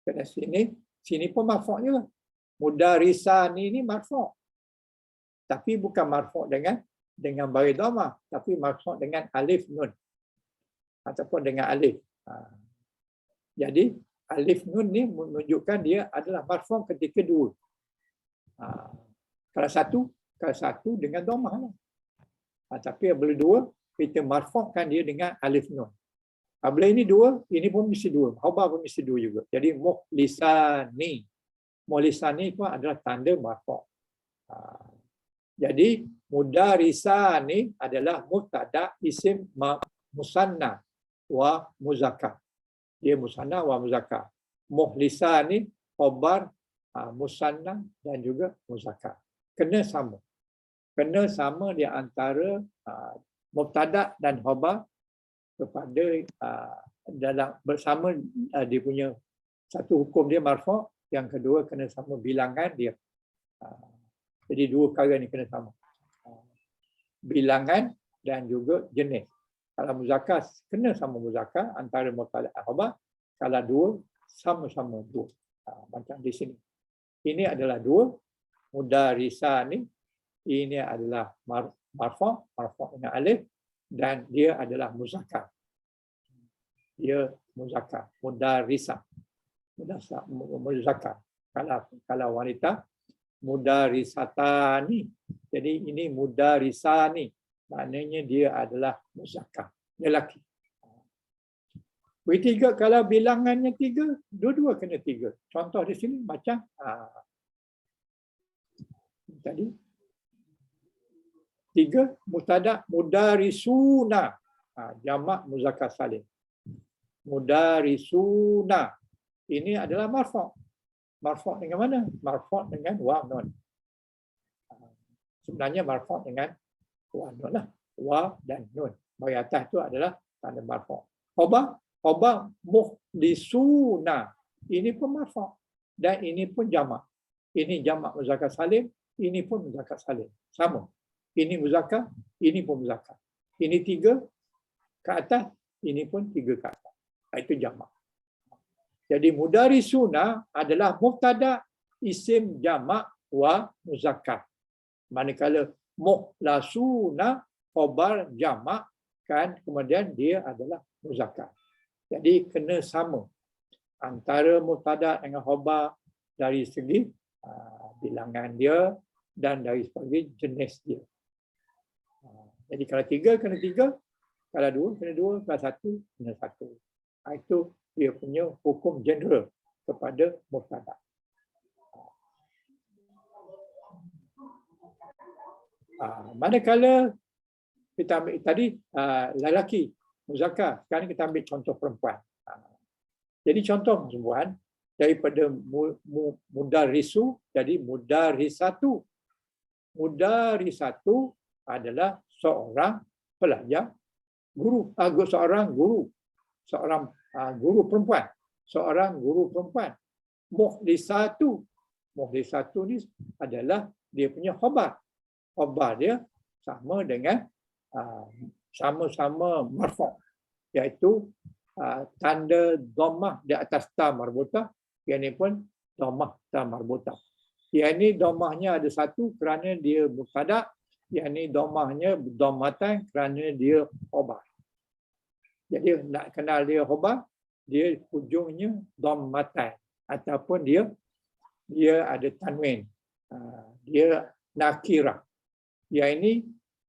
Pada sini pun marfu' juga. Mudarrisani ni marfu'. Tapi bukan marfu' dengan baris dhammah, tapi marfu' dengan alif nun ataupun dengan alif. Jadi Alif nun ni menunjukkan dia adalah marfu' ketika dua. Kalau satu dengan dhammah lah. Tapi bila dua, kita marfu'kan dia dengan alif nun. Bila ini dua, ini pun mesti dua. Khabar pun mesti dua juga. Jadi mukhlisani. Mukhlisani pun adalah tanda marfu'. Jadi mudarisani adalah mubtada isim musanna wa muzakkar. Dia musanna wa muzakkar. Mukhlisani khabar musanna dan juga muzakkar. Kena sama. Kena sama di antara mubtada dan khabar kepada dalam bersama dia punya satu hukum dia marfu', yang kedua kena sama bilangan dia. Jadi dua perkara ni kena sama. Bilangan dan juga jenis. Kalau muzakkar kena sama muzakkar antara mubtada dan khabar. Kalau dua sama-sama dua. Macam di sini. Ini adalah dua. Mudarisani. Ini adalah marfu' dengan alif. Dan dia adalah muzakkar. Dia muzakkar. Mudarisah. Muzakkar. Kalau wanita, mudarisatani. Jadi ini mudarisani. Maknanya dia adalah muzakkar. Lelaki. Tiga, kalau bilangannya tiga, dua-dua kena tiga. Contoh di sini macam tadi. Tiga, mubtada mudarisuna. Jamak muzakkar salim. Mudarisuna. Ini adalah marfu'. Marfu' dengan mana? Marfu' dengan waw nun. Sebenarnya marfu' dengan waw nun lah. Waw dan nun. Bagi atas itu adalah tanda marfu'. Khabar mukhlisuna. Ini pun marfu'. Dan ini pun jamak. Ini jamak muzakkar salim. Ini pun muzakkar salim. Sama. Ini muzakkar, ini pun muzakkar. Ini tiga ke atas, ini pun tiga ke atas. Itu jamak. Jadi mudarisuna adalah mubtada isim jamak wa muzakkar. Manakala mukhlasuna khabar jamak kan, kemudian dia adalah muzakkar. Jadi kena sama antara mubtada dengan khabar dari segi bilangan dia dan dari segi jenis dia. Jadi kalau tiga, kena tiga. Kalau dua, kena dua. Kalau satu, kena satu. Itu dia punya hukum general kepada mubtada. Manakala kita ambil tadi lelaki, muzakkar. Sekarang kita ambil contoh perempuan. Jadi contoh perempuan daripada mudarisu jadi mudarisatu. Mudarisatu adalah seorang pelajar, guru, seorang guru, seorang guru perempuan, seorang guru perempuan. Mukhlisatu, mukhlisatu ni adalah dia punya khabar. Khabar dia sama dengan sama-sama marfu', iaitu tanda dhammah di atas ta marbutah, yang ini pun dhammah ta marbutah. Yang ini dhammahnya ada satu kerana dia mubtada. Yang ini dhammahnya dhammatan kerana dia khabar. Jadi nak kenal dia khabar, dia ujungnya dhammatan ataupun dia ada tanwin. Dia nakirah. Yang ini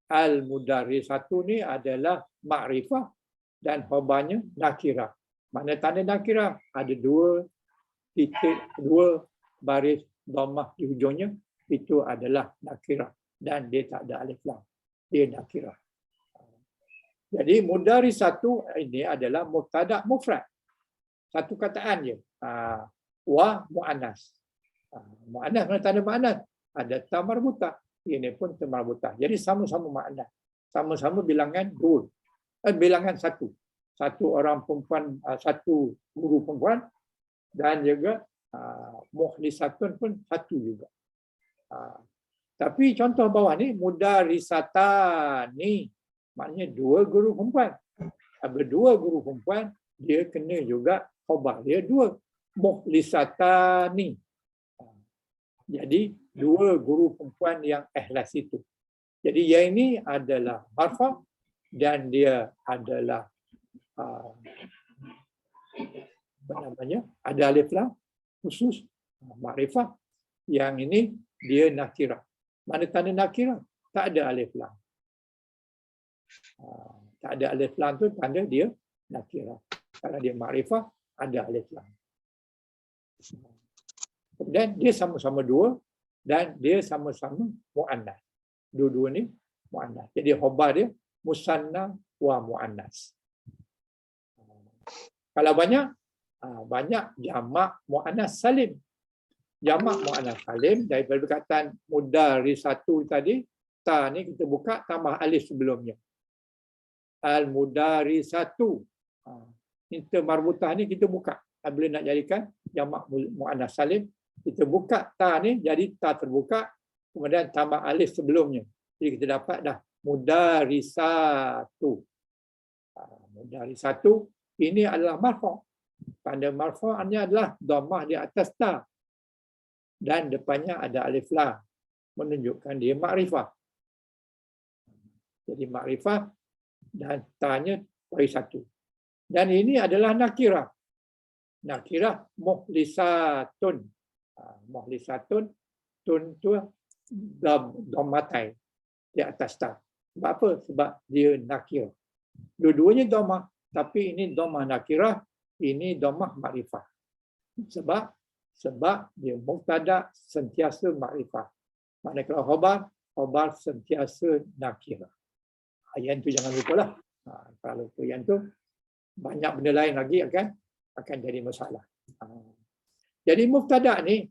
al-mudarisatu ni adalah ma'rifah dan khabarnya nakirah. Mana tanda nakirah? Ada dua titik, dua baris dhammah di hujungnya, itu adalah nakirah. Dan dia tak ada alif lam. Dia nakirah. Jadi mudarisatu ini adalah mubtada mufrad. Satu kataan je. Wa mu'annas. Mu'annas, mana tanda mu'annas? Ada ta marbutah. Ini pun ta marbutah. Jadi sama-sama mu'annas. Sama-sama bilangan dua. Bilangan satu. Satu orang perempuan, satu guru perempuan. Dan juga mukhlisatun pun satu juga. Tapi contoh bawah ni mudarisatani, maknanya dua guru perempuan. Berdua guru perempuan, dia kena juga khabar dia dua. Mukhlisatani. Jadi dua guru perempuan yang ikhlas itu. Jadi yang ini adalah marfu' dan dia adalah Maknanya ada alif lam khusus makrifah. Yang ini dia nakirah. Mana tanda nakirah? Tak ada alif lam. Tak ada alif lam tu tanda dia nakirah. Kalau dia makrifah ada alif lam. Kemudian dia sama-sama dua dan dia sama-sama muannas. Dua-dua ni muannas. Jadi khabar dia musanna wa muannas. Kalau banyak jamak muannas salim. Jamak muannas salim daripada perkataan mudarisatu tadi, ta ni kita buka tambah alif sebelumnya. Al mudarisatu. Kita marbutah ni kita buka. Bila nak jadikan jamak muannas salim, kita buka ta ni jadi ta terbuka, kemudian tambah alif sebelumnya. Jadi kita dapat dah mudarisatu. Mudarisatu ini adalah marfu'. Tanda marfu'annya adalah dhammah di atas ta dan depannya ada alif lam menunjukkan dia makrifah. Jadi makrifah dan ta-nya bagi satu. Dan ini adalah nakirah. Nakirah muhlisatun. Muhlisatun tun tu dhammatai di atas ta. Sebab apa? Sebab dia nakirah. Dua-duanya dhammah, tapi ini dhammah nakirah, ini dhammah makrifah. Sebab dia mubtada sentiasa makrifah. Maknanya kalau khabar sentiasa nakirah. Yang tu jangan lupalah. Kalau lupa yang tu banyak benda lain lagi akan jadi masalah. Jadi mubtada ni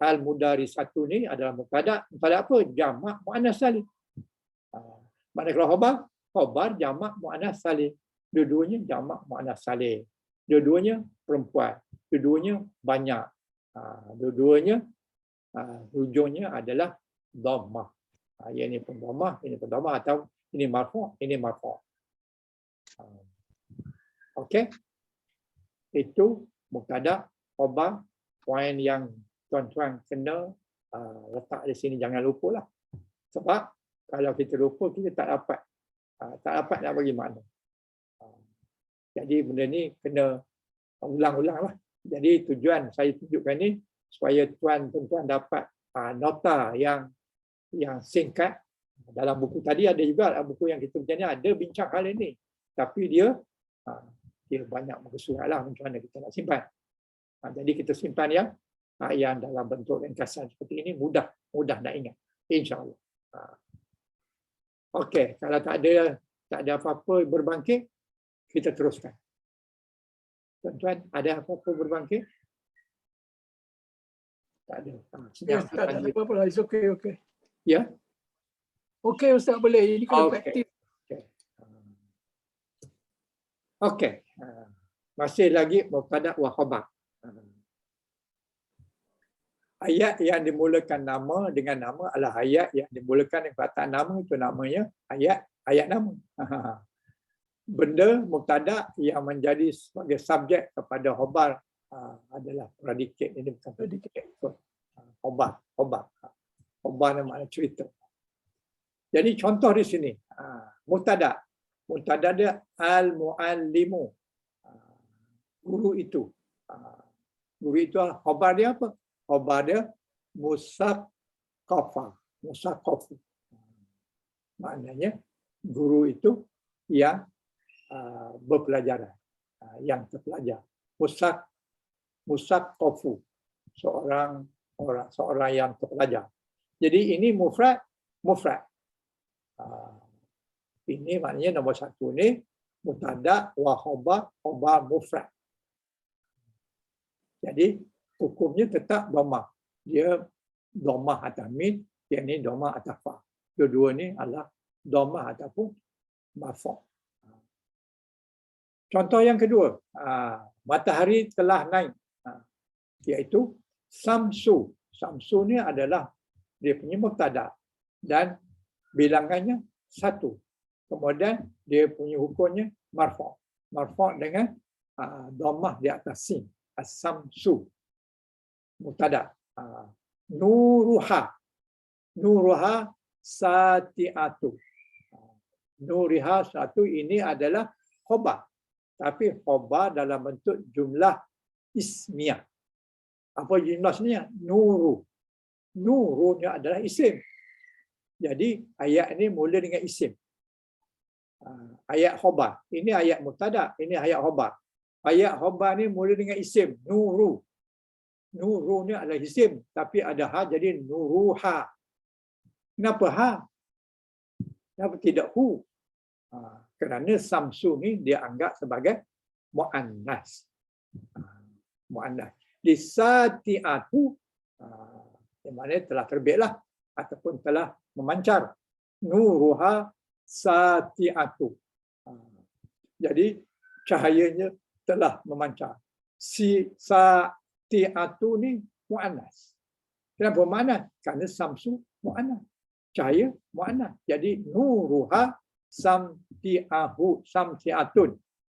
al-mudarisatu ni adalah mubtada apa? Jamak muannas salim. Maknanya kalau khabar jamak muannas salim. Dua-duanya jamak muannas salim. Dua-duanya perempuan. Dua-duanya banyak. Dua-duanya hujungnya adalah dhammah. Yang ini pun dhammah, ini pun dhammah, atau ini marfu', ini marfu'. Okey. Itu mubtada, khabar. Poin yang tuan-tuan kena letak di sini, jangan lupa lah. Sebab kalau kita lupa, kita tak dapat nak bagi makna. Jadi benda ni kena ulang-ulang lah. Jadi tujuan saya tunjukkan ni supaya tuan-tuan dapat nota yang singkat. Dalam buku tadi ada juga buku yang kita baca ni ada bincang hal ini. Tapi dia banyak muka surat lah macam mana kita nak simpan. Jadi kita simpan yang dalam bentuk ringkasan seperti ini mudah nak ingat. InsyaAllah. Okey, kalau tak ada apa-apa berbangkit, kita teruskan. Tuan-tuan, ada apa-apa berbangkit? Tak ada. Tak ada apa-apa lah. It's okay. Ya? Okey Ustaz, boleh. Ini kena praktis. Okey. Masih lagi mubtada wa khabar. Ayat yang dimulakan nama dengan nama adalah ayat yang dimulakan dengan perkataan nama, itu namanya ayat nama. Benda mubtada yang menjadi sebagai subjek kepada khabar adalah predikat. Ini bukan predikat. Khabar. Khabar ni makna cerita. Jadi contoh di sini, mubtada. Mubtada dia al-muallimu. Guru itu. Guru itu khabar dia apa? Khabar dia musaqqafa. Maknanya guru itu yang berpelajaran, yang terpelajar. Musaqqafu, seorang yang terpelajar. Jadi ini mufrad. Ini maknanya nombor satu ni mubtada wa khabar mufrad. Jadi hukumnya tetap dhammah. Dia dhammah atas min, yang ini dhammah atas fa. Dua-dua ni adalah dhammah ataupun marfu'. Contoh yang kedua, matahari telah naik, iaitu samsu. Samsu ni adalah dia punya mubtada dan bilangannya satu. Kemudian dia punya hukumnya marfu'. Marfu' dengan dhammah di atas sin. As-samsu. Mubtada. Nuruha sati'atu. Nuriha satu ini adalah khabar. Tapi khabar dalam bentuk jumlah ismiyah. Apa jumlah sebenarnya? Nuru. Nurunya adalah isim. Jadi ayat ini mula dengan isim. Ayat khobar. Ini ayat mubtada, ini ayat khobar. Ayat khobar ni mula dengan isim, nuru. Nuru ni adalah isim, tapi ada ha jadi nuruha. Kenapa ha? Kenapa tidak hu? Kerana samsu ni dia anggap sebagai muannas. Muannas. Lisati'atu yang mana telah terbitlah ataupun telah memancar. Nuruha sati'atu. Jadi cahayanya telah memancar. Si sati'atu ni muannas. Kenapa muannas? Kerana samsu muannas. Cahaya muannas. Jadi nuruha samti'atun.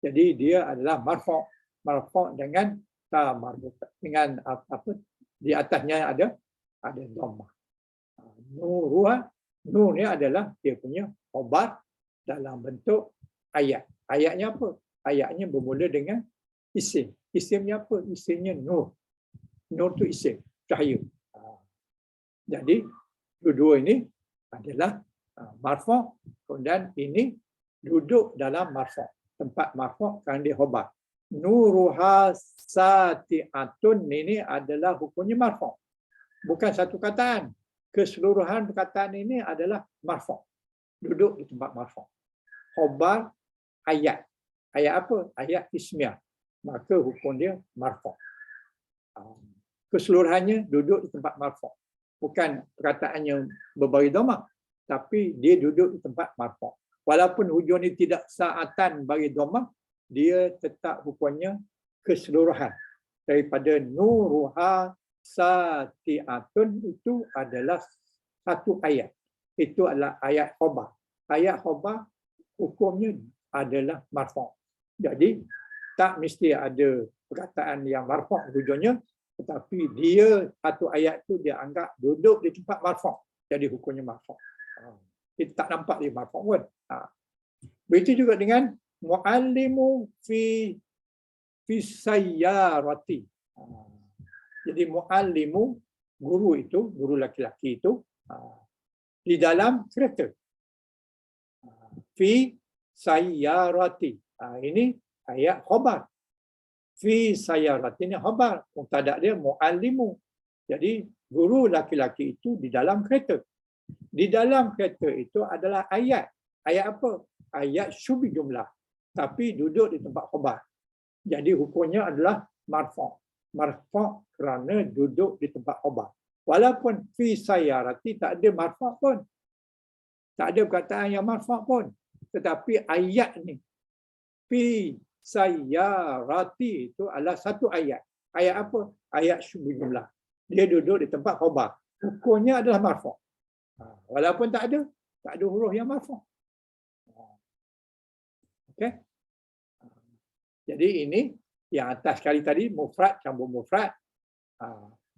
Jadi dia adalah marfu'. Marfu' dengan ta marbut, dengan apa di atasnya ada dhammah. Nuruha, nur ni adalah dia punya khobar dalam bentuk ayat. Ayatnya apa? Ayatnya bermula dengan isim. Isimnya apa? Isimnya nur. Nur tu isim, cahaya. Jadi dua-dua ini adalah marfu', dan ini duduk dalam marfu'. Tempat marfu' kerana dia khobar. Nuruha sati'atun ini adalah hukumnya marfu'. Bukan satu kataan. Keseluruhan perkataan ini adalah marfu'. Duduk di tempat marfu'. Khobar ayat. Ayat apa? Ayat ismiyah. Maka hukum dia marfu'. Keseluruhannya duduk di tempat marfu'. Bukan perkataannya berbagi dhammah, tapi dia duduk di tempat marfu'. Walaupun hujung ini tidak saatan bagi dhammah, dia tetap hukumnya keseluruhan. Daripada nuruha sati'atun itu adalah satu ayat. Itu adalah ayat khobar. Ayat khobar hukumnya adalah marfu'. Jadi tak mesti ada perkataan yang marfu' hujungnya, tetapi dia satu ayat tu dia anggap duduk di tempat marfu'. Jadi hukumnya marfu'. Kita tak nampak dia marfu' pun. Begitu juga dengan muallimu fi sayyarati. Jadi muallimu, guru itu, guru laki-laki itu di dalam kereta. Fi sayyarati. Ini ayat khabar. Fi sayyarati ini khabar. Mubtada dia muallimu. Jadi guru laki-laki itu di dalam kereta. Di dalam kereta itu adalah ayat. Ayat apa? Ayat syubi jumlah. Tapi duduk di tempat khabar. Jadi hukumnya adalah marfu'. Marfu' kerana duduk di tempat khabar. Walaupun fi sayyarati tak ada marfu' pun. Tak ada perkataan yang marfu' pun. Tetapi ayat ni, fi sayyarati itu adalah satu ayat. Ayat apa? Ayat syubi jumlah. Dia duduk di tempat khabar. Hukumnya adalah marfu'. Walaupun tak ada huruf yang marfu'. Okey. Jadi ini yang atas sekali tadi mufrad campur mufrad.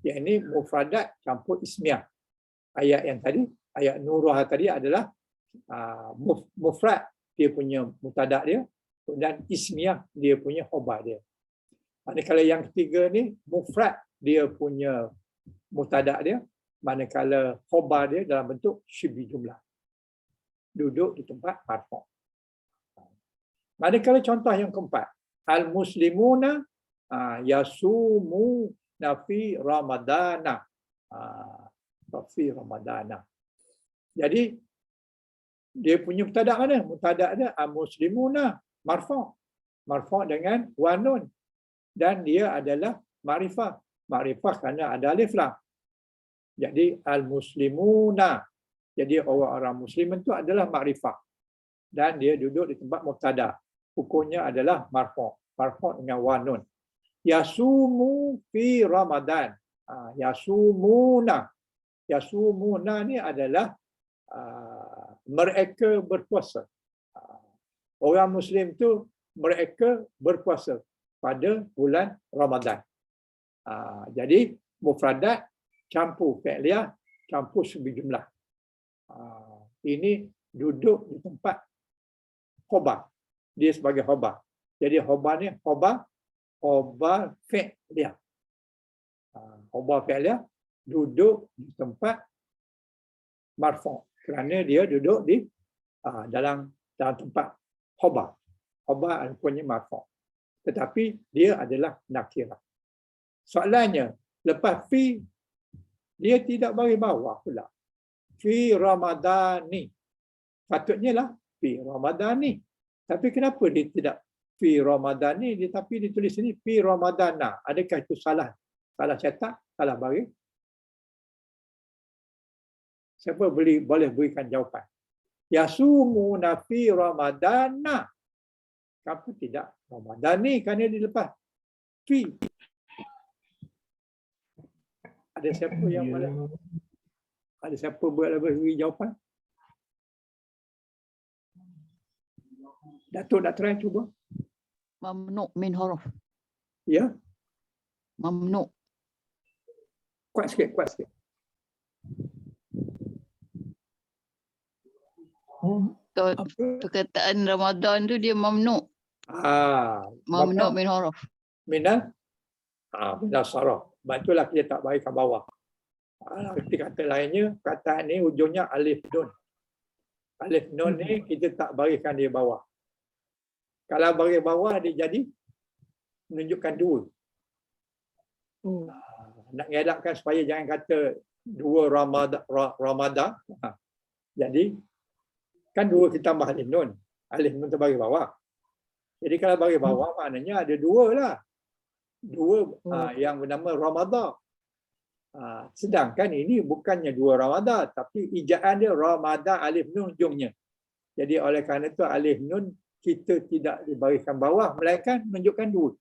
Yang ini mufradat campur ismiyah. Ayat yang tadi, ayat nuruha tadi adalah mufrad dia punya mubtada dia, dan ismiyah dia punya khabar dia. Manakala yang ketiga ni mufrad dia punya mubtada dia, manakala khabar dia dalam bentuk syibhi jumlah. Duduk di tempat marfu'. Manakala contoh yang keempat, al-muslimuna yasumuna fi ramadana. Fi ramadana. Jadi dia punya mubtada mana? Mubtada dia al-muslimuna marfu'. Marfu' dengan wa nun. Dan dia adalah ma'rifah. Ma'rifah kerana ada alif lam. Jadi al-muslimuna. Jadi orang-orang muslim itu adalah ma'rifah. Dan dia duduk di tempat mubtada. Hukumnya adalah marfu'. Marfu' dengan wa nun. Yasumu fi Ramadan. Yasumuna. Yasumuna ni adalah mereka berpuasa. Orang muslim tu mereka berpuasa pada bulan Ramadan. Jadi mufradat campur fi'liyah campur syibhi jumlah. Ini duduk di tempat khabar. Dia sebagai khabar. Jadi khabar ni khabar khobar fi'liyah. Khobar fi'liyah duduk di tempat marfu' kerana dia duduk di dalam tempat khobar. Khobar punya marfu'. Tetapi dia adalah nakirah. Soalannya, lepas fi, dia tidak bagi bawah pula. Fi Ramadani. Patutnya lah fi Ramadani. Tapi kenapa dia tidak fi Ramadani, tapi ditulis sini fi Ramadana? Adakah itu salah? Salah cetak? Salah bagi? Siapa boleh berikan jawapan? Yasumuna fi Ramadana. Kenapa tidak Ramadani? Kerana dia lepas fi. Ada siapa yang boleh? Ada siapa boleh beri jawapan? Datuk nak try cuba. Mamnu' min huruf. Ya, Mamnu'. kuat sikit, kuat sikit. Perkataan Ramadan tu dia mamnu'. Mamnu' min huruf. Minal saraf. Sebab itulah kita tak bagi kat bawah. Arti kata lainnya, kataan ni ujungnya alif nun. Alif nun ni kita tak barikan dia bawah. Kalau bagi bawah dia jadi menunjukkan dua. Nak ngelakkan supaya jangan kata dua Ramadan. Jadi kan dua kita tambah alif nun. Alif nun terbagi bawah. Jadi kalau bagi bawah maknanya ada dua lah. Dua yang bernama Ramadan. Sedangkan ini bukannya dua Ramadan, tapi ijaan dia Ramadan alif nun ujungnya. Jadi oleh kerana itu alif nun kita tidak dibarikan bawah, melainkan menunjukkan dua.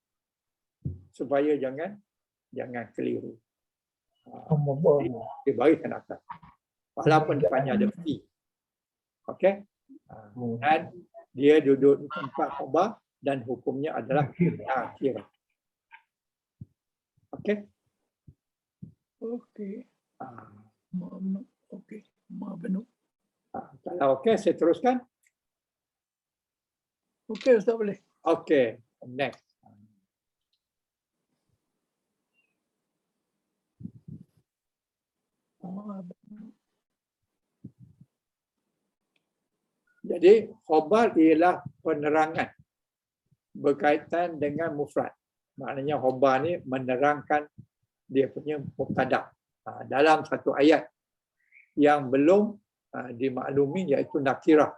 Supaya jangan keliru. Dibarikan atas. Walaupun depannya ada fi. Okey? Dan dia duduk di tempat khabar dan hukumnya adalah nakirah. Okey? Okey. Okey. Mamnu'. Kalau okey, saya teruskan. Okey, Ustaz boleh. Okey, next. Jadi, khabar ialah penerangan berkaitan dengan mufrad. Maknanya khabar ni menerangkan dia punya mubtada dalam satu ayat yang belum dimaklumi, iaitu nakirah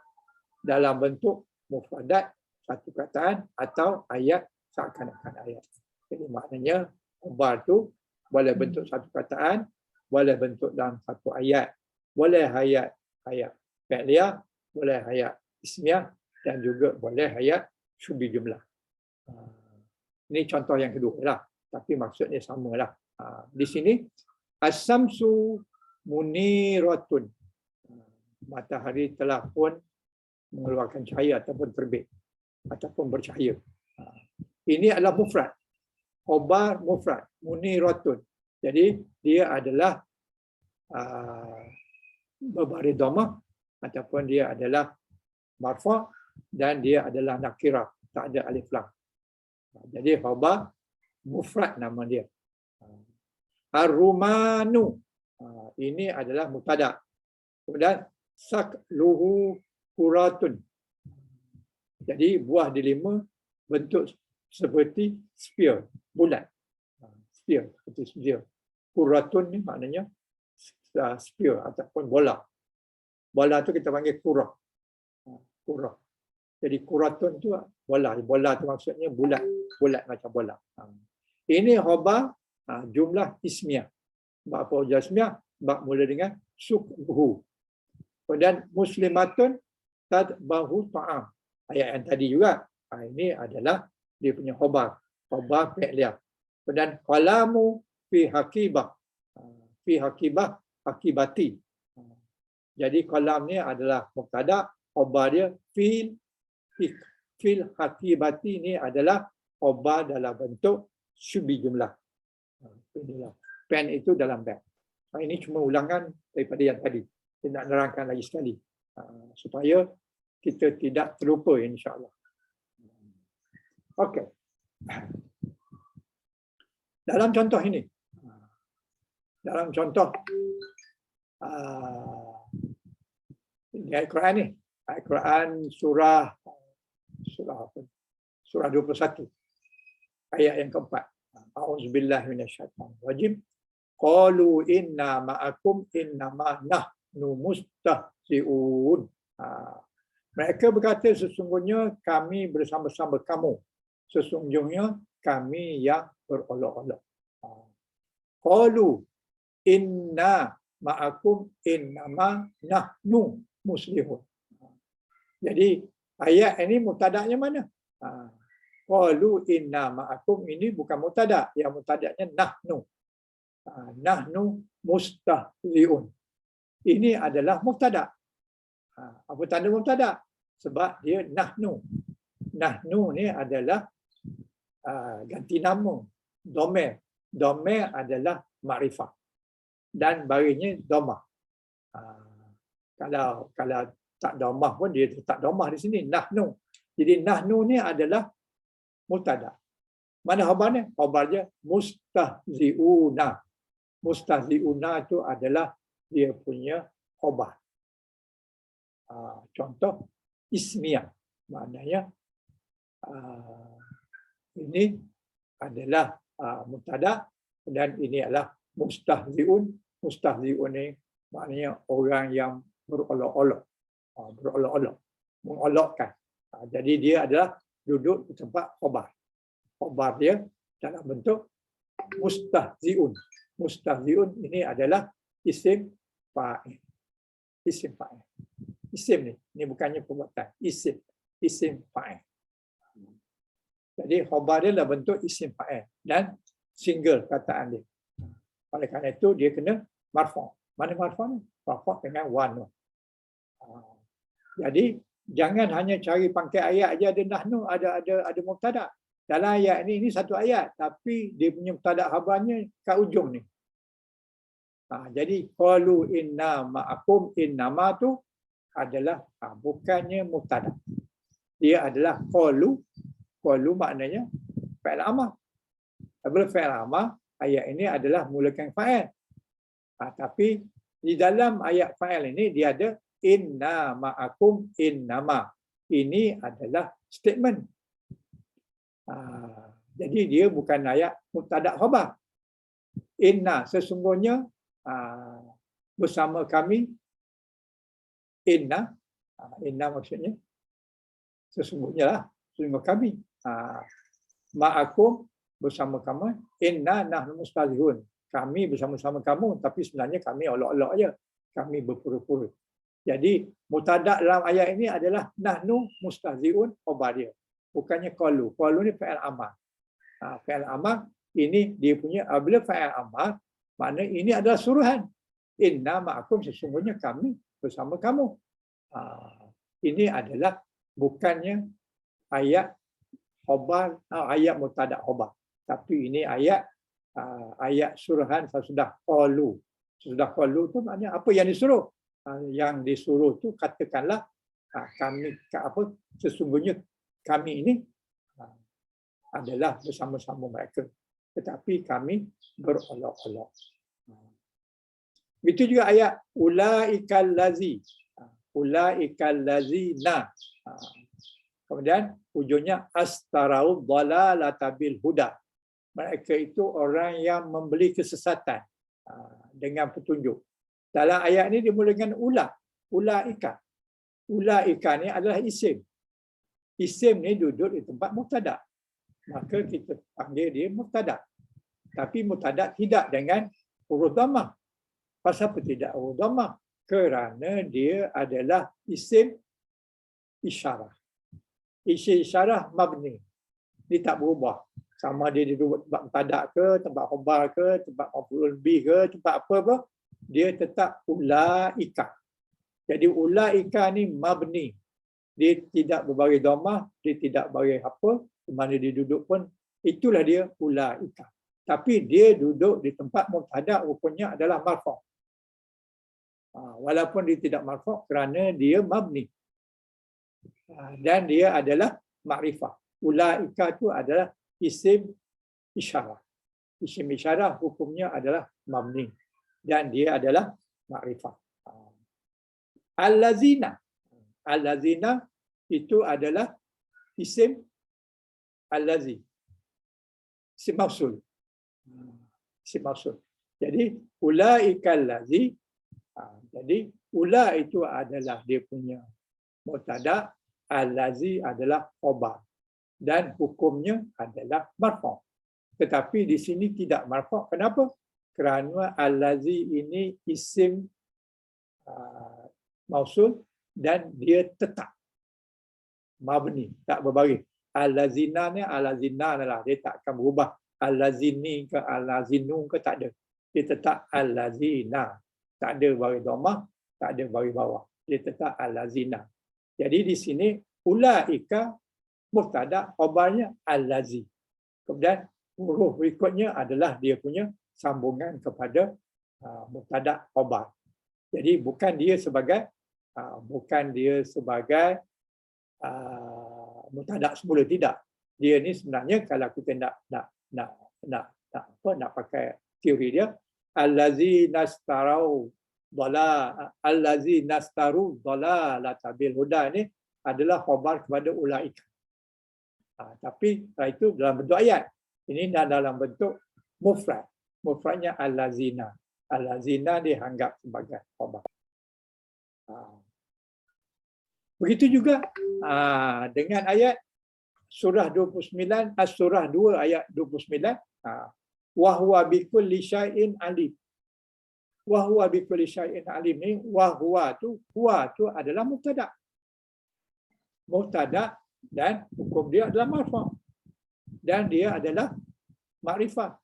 dalam bentuk mufradat satu kataan atau ayat seakan-akan ayat. Jadi maknanya khabar tu boleh bentuk satu kataan, boleh bentuk dalam satu ayat, boleh ayat fi'liyah, boleh ayat ismiyah, dan juga boleh ayat syubi jumlah. Ini contoh yang kedua lah, tapi maksudnya samalah. Di sini as-samsu muniratun. Matahari telah pun mengeluarkan cahaya ataupun terbit ataupun bercahaya. Ini adalah mufrad. Khabar mufrad, muniratun. Jadi dia adalah berbaris dhammah ataupun dia adalah marfu' dan dia adalah nakirah, tak ada alif lam. Jadi khabar mufrad nama dia. Ar-rumanu, ini adalah mubtada. Kemudian sakluhu kuratun. Jadi buah delima bentuk seperti sphere, bulat. Sphere, seperti sphere. Kuratun ni maknanya sphere ataupun bola. Bola tu kita panggil kurah. Kurah. Jadi kuratun tu bola. Bola tu maksudnya bulat. Bulat macam bola. Ini khabar jumlah ismiyah. Bab apa ismiyah? Bab mula dengan sukhu. Kemudian muslimatun tadbahu ta'am. Ayat yang tadi juga. Ini adalah dia punya khabar. Khabar fi'liyah. Kemudian qalamu fi hakibah. Fi hakibah, hakibati. Jadi qalam ni adalah mubtada, khabar dia fil hakibati ni adalah khabar dalam bentuk syubi jumlah. Inilah. Pen itu dalam bag. Ini cuma ulangan daripada yang tadi. Saya nak nerangkan lagi sekali. Supaya kita tidak terlupa, insya-Allah. Okey. Dalam contoh ini, dalam contoh ini ayat Quran ni, ayat Quran surah apa? Surah 21 ayat yang keempat. A'udzubillahi minasyaitonir rajim. Qalu inna ma'akum innama nahnu mustahzi'un. Mereka berkata sesungguhnya kami bersama-sama kamu. Sesungguhnya kami yang berolok-olok. Qalu inna ma'akum innama nahnu muslihun. Jadi ayat ini mubtada'nya mana? Qalu inna ma'akum ini bukan mubtada', yang mubtada'nya nahnu. Nahnu mustahzi'un. Ini adalah mubtada'. Apa tanda mubtada'? Sebab dia nahnu. Nahnu ni adalah ganti nama, domain. Domain adalah makrifah. Dan barinya domah. Kalau tak domah pun dia tak domah di sini, nahnu. Jadi nahnu ni adalah mubtada'. Mana khabarnya? Khabarnya mustahzi'una. Mustahzi'una itu adalah dia punya khabar. Contoh ismiyah. Maknanya ini adalah mubtada' dan ini adalah mustahzi'un. Mustahzi'un ni maknanya orang yang berolok-olok. Berolok-olok. Mengolokkan. Jadi dia adalah duduk di tempat khabar. Khabar dia dalam bentuk mustahzi'un. Mustahzi'un ini adalah isim fa'il. Isim fa'il. Isim ni bukannya perbuatan. Isim fa'il. Jadi khabar dia dalam bentuk isim fa'il dan single kataan dia. Oleh kerana itu dia kena marfu'. Mana marfu' ni? Marfu' dengan wan. Jadi jangan hanya cari pangkal ayat aja ada nahnu, ada mubtada'. Dalam ayat ini satu ayat tapi dia punya mubtada' khabarnya kat ujung ni. Jadi qalu inna ma'akum innama tu adalah bukannya mubtada'. Dia adalah qalu. Qalu maknanya fa'il amar. Apabila fa'il amar, ayat ini adalah mulakan fa'il. Tapi di dalam ayat fa'il ini dia ada inna ma'akum innama. Ini adalah statement. Jadi dia bukan ayat mubtada' khabar. Inna sesungguhnya bersama kami. Inna maksudnya sesungguhnya lah, sesungguhnya kami. Ma'akum bersama kamu. Inna nahnu mustahzi'un. Kami bersama-sama kamu, tapi sebenarnya kami olok-olok aja. Kami berpura-pura. Jadi mubtada' dalam ayat ini adalah nahnu mustahzi'un khabar dia. Bukannya qalu. Qalu ni fa'il amar. Fa'il amar ini dia punya apabila fa'il amar, makna ini adalah suruhan. Inna ma'akum sesungguhnya kami bersama kamu. Ini adalah bukannya ayat khabar, ayat mubtada' khabar. Tapi ini ayat suruhan sesudah qalu. Sesudah qalu tu maknanya apa yang disuruh? Yang disuruh tu katakanlah kami sesungguhnya kami ini adalah bersama-sama mereka. Tetapi kami berolok-olok. Itu juga ayat ulaikal lazi. Ulaikal lazina. Kemudian ujungnya astarau dhalalata bil huda. Mereka itu orang yang membeli kesesatan dengan petunjuk. Dalam ayat ini dimulakan ulaika. Ulaika ni adalah isim. Isim ni duduk di tempat mubtada'. Maka kita panggil dia mubtada'. Tapi mubtada' tidak dengan huruf dhammah. Pasal apa tidak huruf dhammah? Kerana dia adalah isim isyarah. Isim isyarah mabni. Dia tak berubah. Sama dia duduk tempat mubtada' ke, tempat khabar ke, tempat maf'ul bih ke, tempat apa-apa, dia tetap ulaika. Jadi ulaika ni mabni. Dia tidak berbaris dhammah, dia tidak baris apa, di mana dia duduk pun, itulah dia ulaika. Tapi dia duduk di tempat mubtada' rupanya adalah marfu'. Walaupun dia tidak marfu' kerana dia mabni. Dan dia adalah makrifah. Ulaika itu adalah isim isyarah. Isim isyarah hukumnya adalah mabni dan dia adalah makrifah. Allazina. Allazina itu adalah isim allazi. Isim mausul. Isim mausul. Jadi ulaikal lazi. Jadi ula itu adalah dia punya mubtada, allazi adalah khabar dan hukumnya adalah marfu'. Tetapi di sini tidak marfu'. Kenapa? Kerana allazi ini isim mausul dan dia tetap mabni, tak berbaris. Allazina ni allazina lah, dia tak akan berubah. Allazini ke allazinu ke tak ada. Dia tetap allazina. Tak ada baris dhammah, tak ada baris bawah. Dia tetap allazina. Jadi di sini ulaika mubtada, khabarnya allazi. Kemudian huruf berikutnya adalah dia punya sambungan kepada mubtada khabar. Jadi bukan dia sebagai mubtada semula, tidak. Dia ni sebenarnya kalau kita nak pakai teori dia, allazi nastaru dhalalata bil huda ni adalah khabar kepada ulaika. Tapi itu dalam bentuk ayat. Ini dalam bentuk mufrad. Mufradnya allazina. Allazina dianggap sebagai khabar. Begitu juga dengan ayat surah 29, surah 2 ayat 29, wa huwa bikulli syai'in alim. Wa huwa bikulli syai'in alim ni, huwa tu adalah mubtada. Mubtada dan hukum dia adalah marfu'. Dan dia adalah makrifah.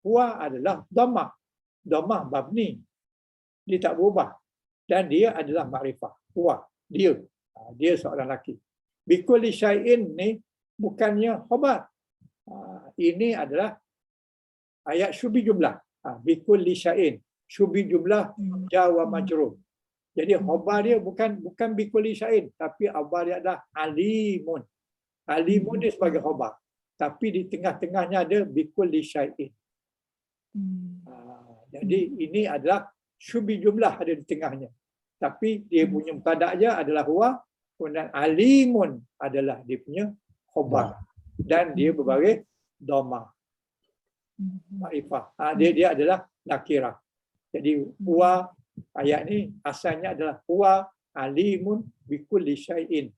Huwa adalah dhammah. Dhammah mabni. Dia tak berubah. Dan dia adalah makrifah. Huwa, dia. Dia seorang lelaki. Bikulli syai'in ni bukannya khabar. Ini adalah ayat syubi jumlah. Bikulli syai'in. Syubi jumlah jar wa majrur. Jadi khabar dia bukan bikulli syai'in, tapi khabar dia adalah alimun. Alimun dia sebagai khabar. Tapi di tengah-tengahnya ada bikulli syai'in. Jadi ini adalah syubi jumlah ada di tengahnya. Tapi dia punya mubtada' aja adalah huwa, kemudian alimun adalah dia punya khabar. Dan dia berbaris dhammah. Ma'rifah. Dia adalah nakirah. Jadi huwa ayat ni asalnya adalah huwa alimun bikulli syai'in.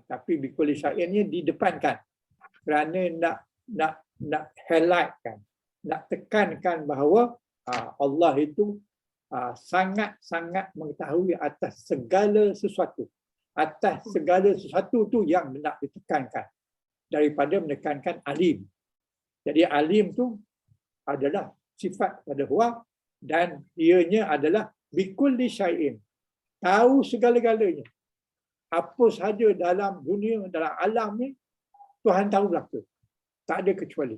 Tapi bikulli syai'in ni didepankan kerana nak highlightkan, nak tekankan bahawa Allah itu sangat-sangat mengetahui atas segala sesuatu. Atas segala sesuatu tu yang nak ditekankan daripada menekankan alim. Jadi alim tu adalah sifat pada huwa dan ianya adalah bikulli syai'in. Tahu segala-galanya. Apa sahaja dalam dunia, dalam alam ni Tuhan tahu belaka. Tak ada kecuali.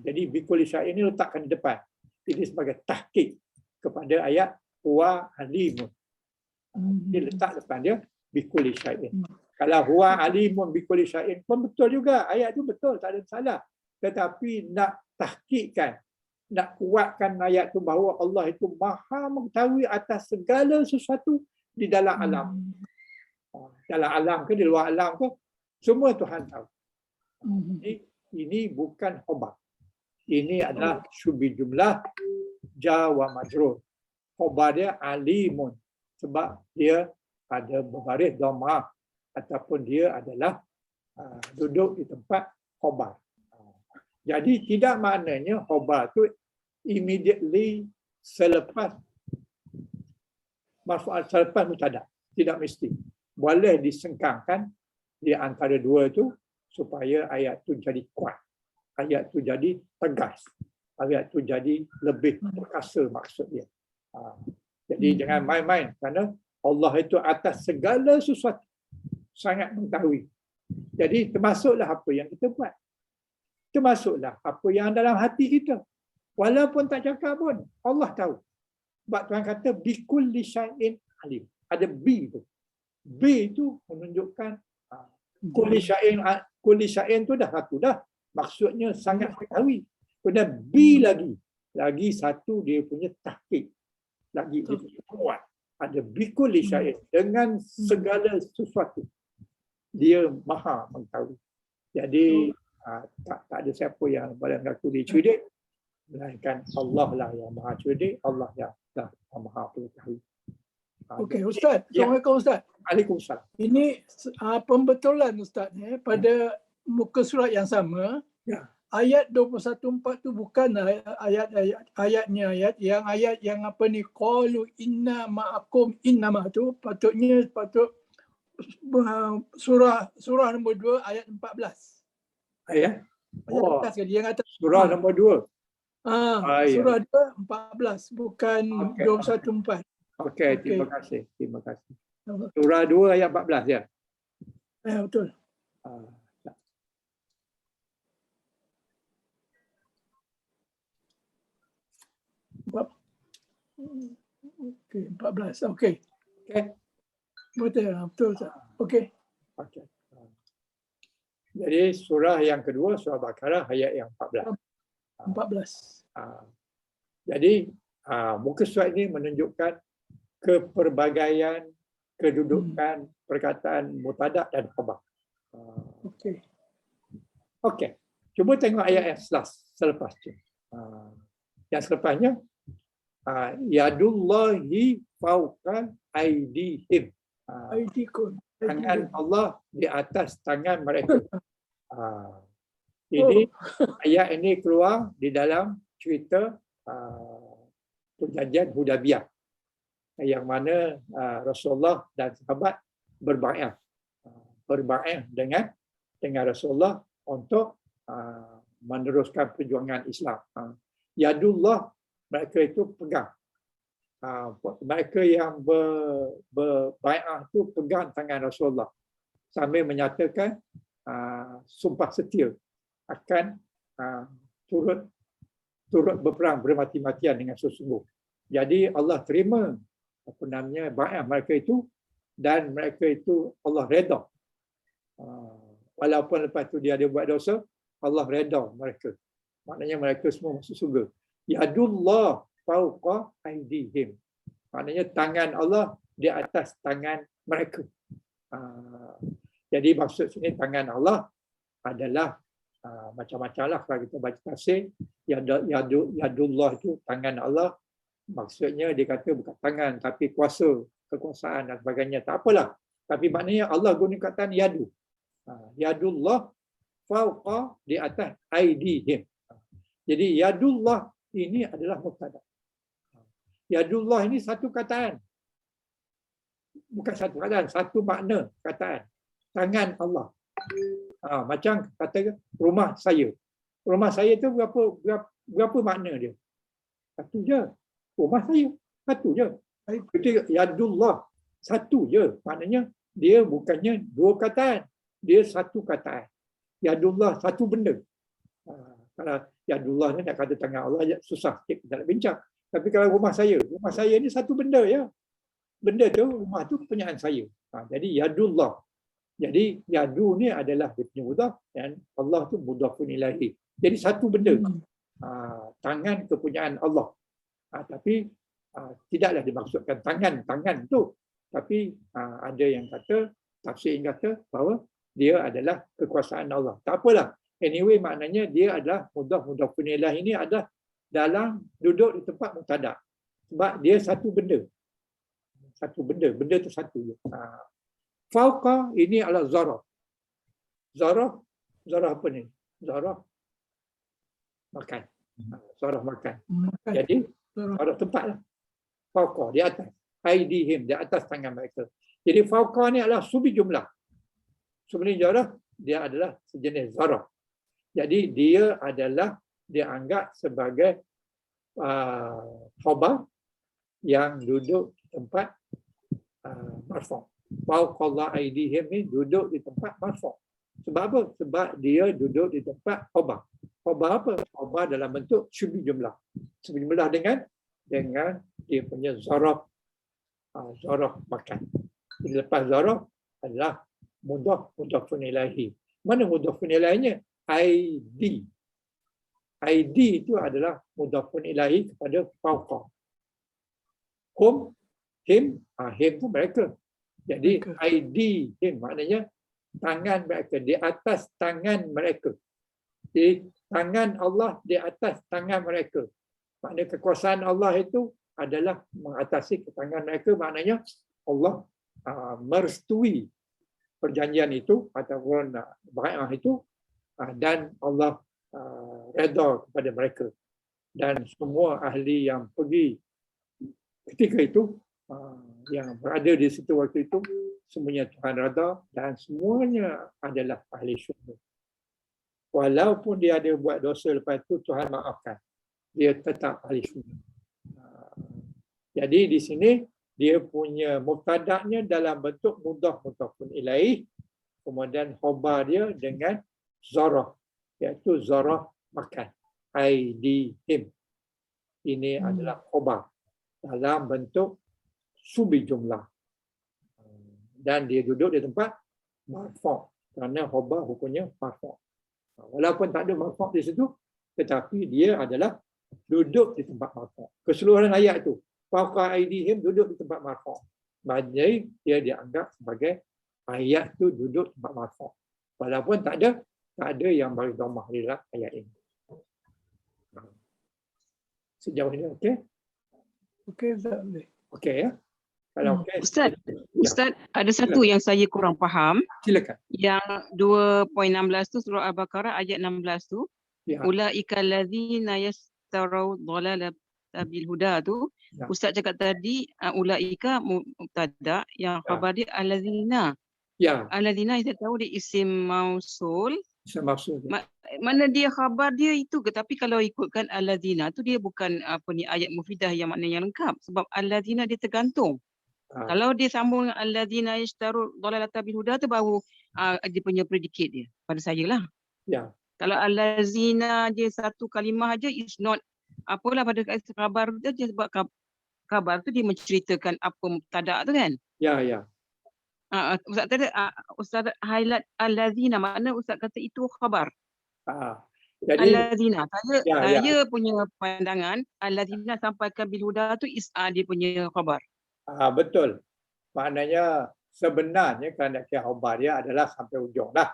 Jadi bikulli syai'in ni letakkan di depan. Ini sebagai tahqiq kepada ayat huwa alimun. Dia letak depan dia bikulli syai'in. Kalau huwa alimun bikulli syai'in pun betul juga. Ayat tu betul, tak ada salah. Tetapi nak tahqiqkan, nak kuatkan ayat tu bahawa Allah itu maha mengetahui atas segala sesuatu di dalam alam. Dalam alam ke, di luar alam ke, semua Tuhan tahu. Ini bukan khabar. Ini adalah syubi jumlah jar wa majrur. Khabar dia alimun sebab dia ada berbaris dhammah ataupun dia adalah duduk di tempat khabar. Jadi tidak maknanya khabar tu immediately selepas marfu'at, selepas mubtada. Tidak mesti. Boleh disengkangkan di antara dua tu supaya ayat tu jadi kuat. Ayat tu jadi tegas. Ayat tu jadi lebih perkasa maksud dia. Jadi jangan main-main kerana Allah itu atas segala sesuatu sangat mengetahui. Jadi termasuklah apa yang kita buat. Termasuklah apa yang dalam hati kita. Walaupun tak cakap pun, Allah tahu. Sebab Tuhan kata, bikulli syai'in alim. Ada bi tu. Bi tu menunjukkan kulli syai'in tu dah satu dah. Maksudnya sangat mengetahui. Kemudian B lagi satu dia punya tahqiq, lagi dia kuat. Ada bikul syai'in, dengan segala sesuatu dia maha mengetahui. Jadi tak ada siapa yang boleh mengaku dia cerdik, melainkan Allah lah yang maha cerdik, Allah yang maha pengetahui. Okey, Ustaz. Ya. Assalamualaikum Ustaz. Waalaikumsalam. Ini pembetulan Ustaz pada muka surat yang sama. Ya. Ayat 21:4 tu bukan ayatnya ayat yang apa ni, qalu inna ma'akum innama tu patut surah nombor 2 ayat 14. Ya. Ayat atas sekali yang atas. Surah nombor 2. Ya. Surah 2 14 bukan Okey. 21:4. Okey, terima kasih. Surah 2 ayat 14 ya. Ya, betul. Okey, 14. Okey. Okey. Betul Ustaz. Okey. Okey. Jadi surah yang kedua, surah Baqarah ayat yang 14. 14. Jadi muka surat ini menunjukkan kepelbagaian kedudukan perkataan mubtada dan khabar. Okey. Okey. Cuba tengok ayat yang selepasnya. Yang selepasnya yadullahi fauqa aydihim. Aidikum. Tangan Allah di atas tangan mereka. Ini ayat ini keluar di dalam cerita perjanjian Hudaybiyah, yang mana Rasulullah dan sahabat berbaiat dengan Rasulullah untuk meneruskan perjuangan Islam. Yadullah, mereka itu pegang. Mereka yang berbaiat itu pegang tangan Rasulullah sambil menyatakan sumpah setia akan turut berperang bermati-matian dengan sesungguh. Jadi Allah terima baiat mereka itu, dan mereka itu Allah redha. Walaupun lepas itu dia ada buat dosa, Allah redha mereka. Maknanya mereka semua masuk surga. Yadullah fauqa aydihim. Maknanya tangan Allah di atas tangan mereka. Jadi maksud sini tangan Allah adalah macam-macam lah kalau kita baca tafsir. Yadullah itu tangan Allah. Maksudnya dia kata bukan tangan tapi kuasa, kekuasaan dan sebagainya. Tak apalah. Tapi maknanya Allah guna kata yadu. Yadullah fauqa, di atas aydihim. Jadi yadullah ini adalah mubtada. Yadullah ini satu kataan. Bukan satu kataan, satu makna kataan. Tangan Allah. Macam kata rumah saya. Rumah saya tu berapa makna dia? Satu je. Rumah saya. Satu je. Ketika yadullah satu je. Maknanya dia bukannya dua kataan. Dia satu kataan. Yadullah satu benda. Kalau yadullah ni nak kata tangan Allah susah sikit kita nak bincang. Tapi kalau rumah saya ni satu benda ya. Benda tu, rumah tu kepunyaan saya. Jadi yadullah. Jadi yadu ni adalah dia punya mudhaf, dan Allah tu mudhafun ilaihi. Jadi satu benda. Tangan kepunyaan Allah. Tapi tidaklah dimaksudkan tangan tu. Tapi ada yang kata, tafsir yang kata bahawa dia adalah kekuasaan Allah. Tak apalah. Anyway, maknanya dia adalah mudhafun ilaihi ini adalah dalam duduk di tempat mubtada. Sebab dia satu benda. Satu benda. Benda tu satu je. Fauqa ini adalah zarah. Zarah apa ni? Zarah makan. Zarah makan. Jadi zarah tempat lah. Fauqa di atas. Aidihim, di atas tangan mereka. Jadi fauqa ni adalah subi jumlah. Sebenarnya zarah dia adalah sejenis zarah. Jadi dia adalah dianggap sebagai khabar yang duduk di tempat marfu'. Fauqallah aidihim ni duduk di tempat marfu'. Sebab apa? Sebab dia duduk di tempat khabar. Khabar apa? Khabar dalam bentuk syubi jumlah. Syubi jumlah dengan dia punya zaraf makan. Jadi lepas zaraf adalah mudhafun ilaihi. Mana mudhafun ilaihinya? Aidi. ID itu adalah mudhafun ilahi kepada fauqa. Hum, him, him itu mereka. Jadi Mereka. ID him maknanya tangan mereka, di atas tangan mereka. Jadi tangan Allah di atas tangan mereka. Maknanya kekuasaan Allah itu adalah mengatasi tangan mereka, maknanya Allah merestui perjanjian itu ataupun bai'ah itu, dan Allah redha kepada mereka. Dan semua ahli yang pergi ketika itu, yang berada di situ waktu itu, semuanya Tuhan redha dan semuanya adalah ahli syurga. Walaupun dia ada buat dosa lepas itu, Tuhan maafkan. Dia tetap ahli syurga. Jadi di sini dia punya mubtada'nya dalam bentuk mudhafun ilaih, kemudian khabar dia dengan zarah, iaitu zarah makan. Aidihim. Ini adalah khabar dalam bentuk subi jumlah. Dan dia duduk di tempat marfu' kerana khabar hukumnya marfu'. Walaupun tak ada marfu' di situ, tetapi dia adalah duduk di tempat marfu'. Keseluruhan ayat itu, fauqa aidihim, duduk di tempat marfu'. Jadi dia dianggap sebagai ayat itu duduk di tempat marfu'. Walaupun tak ada yang bagi dhammah di dalam ayat ini. Sejauh ini okey? Okey, Ustaz. Okey ya. Kalau okey, Ustaz, ada satu yang saya kurang faham. silakan. Yang 2.16 tu surah Al-Baqarah ayat 16 tu, Ya. ulaika allazina yastarau dhalala bil huda tu, Ya. Ustaz cakap tadi ulaika mubtada, yang khabar dia allazina. Ya, Allazina kita tahu dia isim mausul. saya maksud. Mana dia khabar dia itu ke? Tapi kalau ikutkan allazina tu dia bukan ayat mufidah yang maknanya lengkap, sebab allazina dia tergantung. Kalau dia sambung dengan allazina yashtaru dhalalata bil huda tu baru dia punya predicate dia pada saya lah. Ya. Kalau allazina je satu kalimah aja is not apalah pada khabar dia, sebab khabar tu dia menceritakan apa mubtada tu kan. Ya, ya. Ustaz tadi Ustaz highlight allazina, makna Ustaz kata itu khabar. Jadi Allazina. Ya, Saya punya pandangan allazina sampaikan bil huda tu is dia punya khabar. betul. Maknanya sebenarnya kerana khabar dia adalah sampai ujung dah.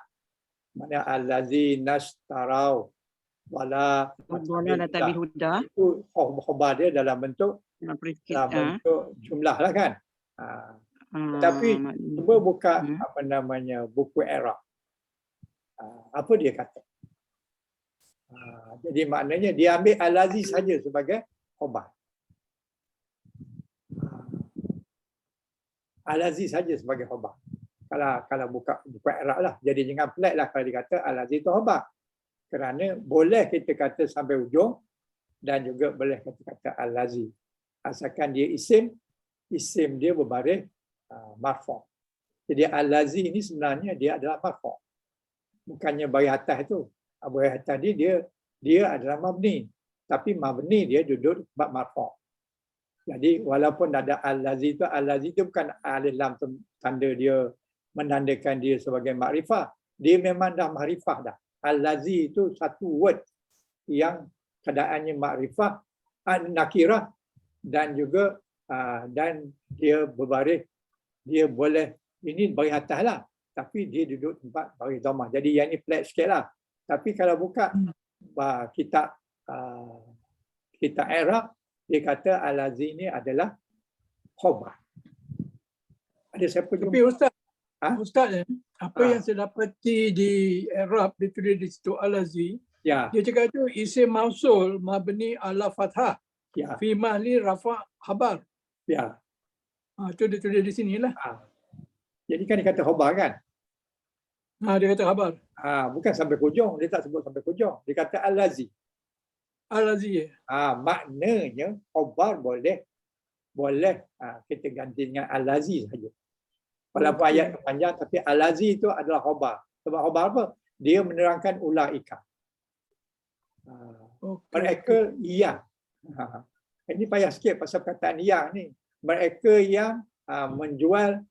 Maknanya allazina ishtarau wala bil huda. itu khabar dia dalam bentuk jumlah lah kan. Tapi cuba buka buku Arab. Apa dia kata? Jadi maknanya dia ambil al-lazi saja sebagai khabar. Al-lazi saja sebagai khabar. Kalau buka buku Arab lah. Jadi jangan pelik lah kalau dia kata al-lazi itu khabar. Kerana boleh kita kata sampai ujung dan juga boleh kita kata al-lazi. Asalkan dia isim dia berbaris marfu'. Jadi al-lazi ini sebenarnya dia adalah marfu'. Bukannya baris atas itu. Baris atas dia adalah mabni. Tapi mabni dia duduk di tempat marfu'. Jadi walaupun ada al-lazi itu bukan alif lam tanda dia menandakan dia sebagai makrifah. Dia memang dah makrifah dah. Al-lazi itu satu word yang keadaannya makrifah, nakirah, dan juga dan dia berbaris. Dia boleh, ini baris atas lah, tapi dia duduk tempat baris dhammah. Jadi yang ini flat sikit lah. Tapi kalau buka kitab Arab, dia kata al-lazi ini adalah khabar. Ada siapa jumpa? Tapi Ustaz, apa yang saya dapati di Arab ditulis di situ al-lazi, Ya, dia cakap itu isim mausul mabni ala fathah ya, fi mahli rafa' khabar. ya. Itu dia tulis di sinilah. Jadi kan dia kata khabar kan? Dia kata khabar. Bukan sampai ke hujung, dia tak sebut sampai ke hujung. Dia kata al-lazi. Al-lazi. Maknanya khabar boleh kita ganti dengan al-lazi saja. Walaupun ayat panjang, tapi al-lazi itu adalah khabar. Sebab khabar apa? Dia menerangkan ulaika. Mereka yang. Ini payah sikit pasal perkataan yang ni. Mereka yang menjual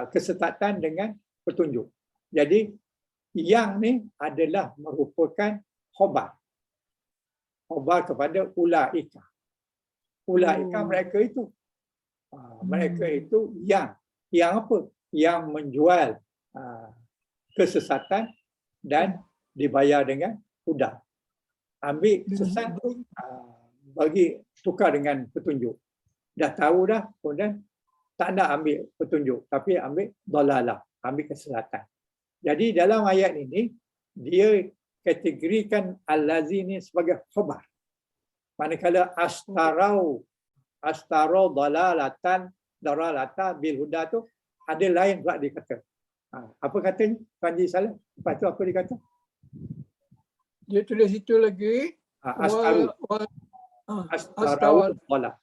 kesetatan dengan petunjuk. Jadi yang ni adalah merupakan khabar. khabar kepada ulaika. Ulaika mereka itu. Mereka itu yang apa? Yang menjual kesesatan dan dibayar dengan huda. Ambil sesat, bagi tukar dengan petunjuk. Dah tahu dah, kemudian tak nak ambil petunjuk, tapi ambil dalalah, ambil kesesatan. Jadi dalam ayat ini, dia kategorikan al-lazi ni sebagai khabar. Manakala astarau dalalata bil huda tu, ada lain pula dia kata. Apa katanya? Panji Salah. Lepas tu apa dia kata? Dia tulis itu lagi. Astarau dala.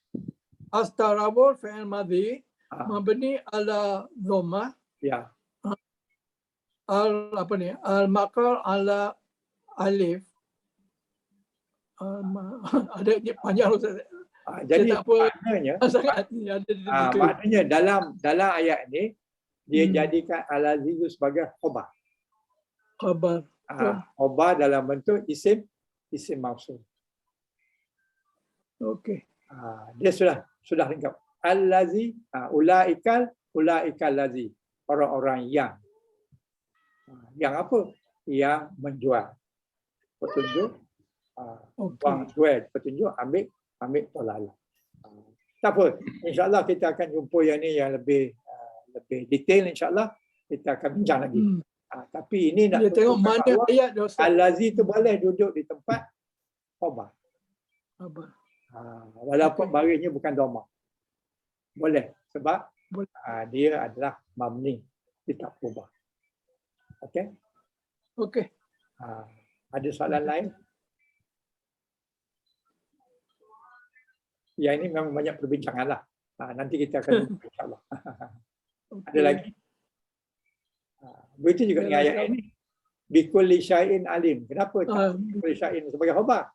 Astarawul fi'il madhi mabni ala dhammah. Ya. Al-maqal ala alif. Ada panjang Ustaz. Jadi tak apa, maknanya sangat ada di situ. maknanya dalam ayat ni dia jadikan al-azizu sebagai khabar. Khabar. Khabar dalam bentuk isim mausuf. Okey. Dia sudah lengkap. Al-lazi, ulaikal lazi, orang-orang yang apa? Yang menjual petunjuk, buang jual petunjuk, ambil dalalah. Tak apa, insya-Allah kita akan jumpa yang ni yang lebih detail, insya-Allah kita akan bincang lagi. Tapi ini nak tengok mana ayat dia Ustaz. al-lazi tu boleh duduk di tempat khabar. Walaupun barisnya bukan dhamma. Boleh sebab dia adalah mabni, dia tak berubah. Okey? Okey. Ada soalan lain? Yang ini memang banyak perbincangan lah. Nanti kita akan jumpa insya-Allah. Ada lagi? Begitu juga dengan ayat ini. Bikulli syai'in alim. Kenapa tak bikulli syai'in sebagai khabar?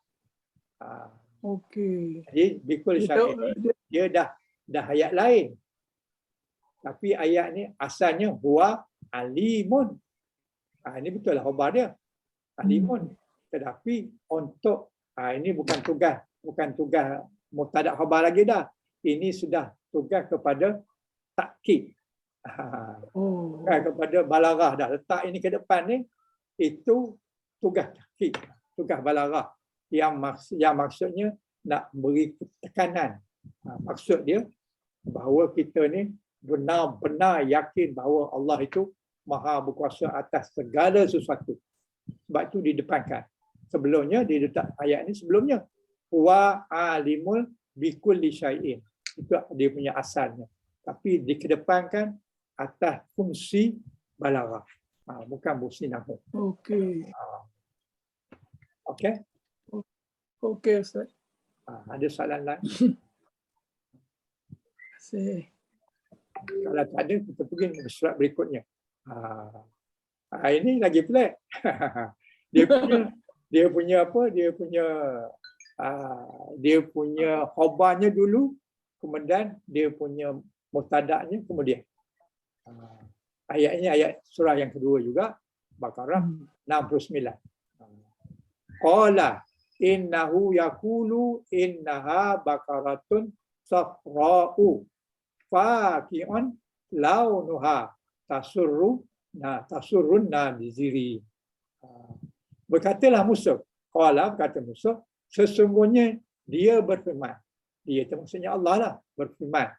Okey. Jadi bikulli syai'in dia dah ayat lain. Tapi ayat ni asalnya huwa alimun. Ini betul lah khabar dia. Alimun. Tetapi untuk ini bukan tugas mubtada' khabar lagi dah. Ini sudah tugas kepada takkid. Kepada balaghah dah. Letak ini ke depan ni, itu tugas takkid, tugas balaghah yang maksudnya nak beri tekanan. Maksud dia bahawa kita ni benar-benar yakin bahawa Allah itu maha berkuasa atas segala sesuatu. Sebab itu didepankan. Sebelumnya diletak ayat ni sebelumnya. Wa alimul bikulli syai'in. Itu dia punya asalnya. Tapi dikedepankan atas fungsi balaghah. Bukan fungsi nahwu. Okey. Okey? Okey Ustaz. Ada soalan lain? Kalau tak ada, kita pergi ke surat berikutnya. Ini lagi pelik. Dia punya khabarnya dulu, kemudian dia punya mubtada'nya kemudian. Ayatnya ayat surah yang kedua juga, Baqarah 69. Qala innahu yaqulu innaha baqaratun safra'u faqi'un launuha tasurrunna biziri. Berkatalah Musa, berkata Musa, sesungguhnya dia berfirman. Dia itu maksudnya Allah lah, berfirman.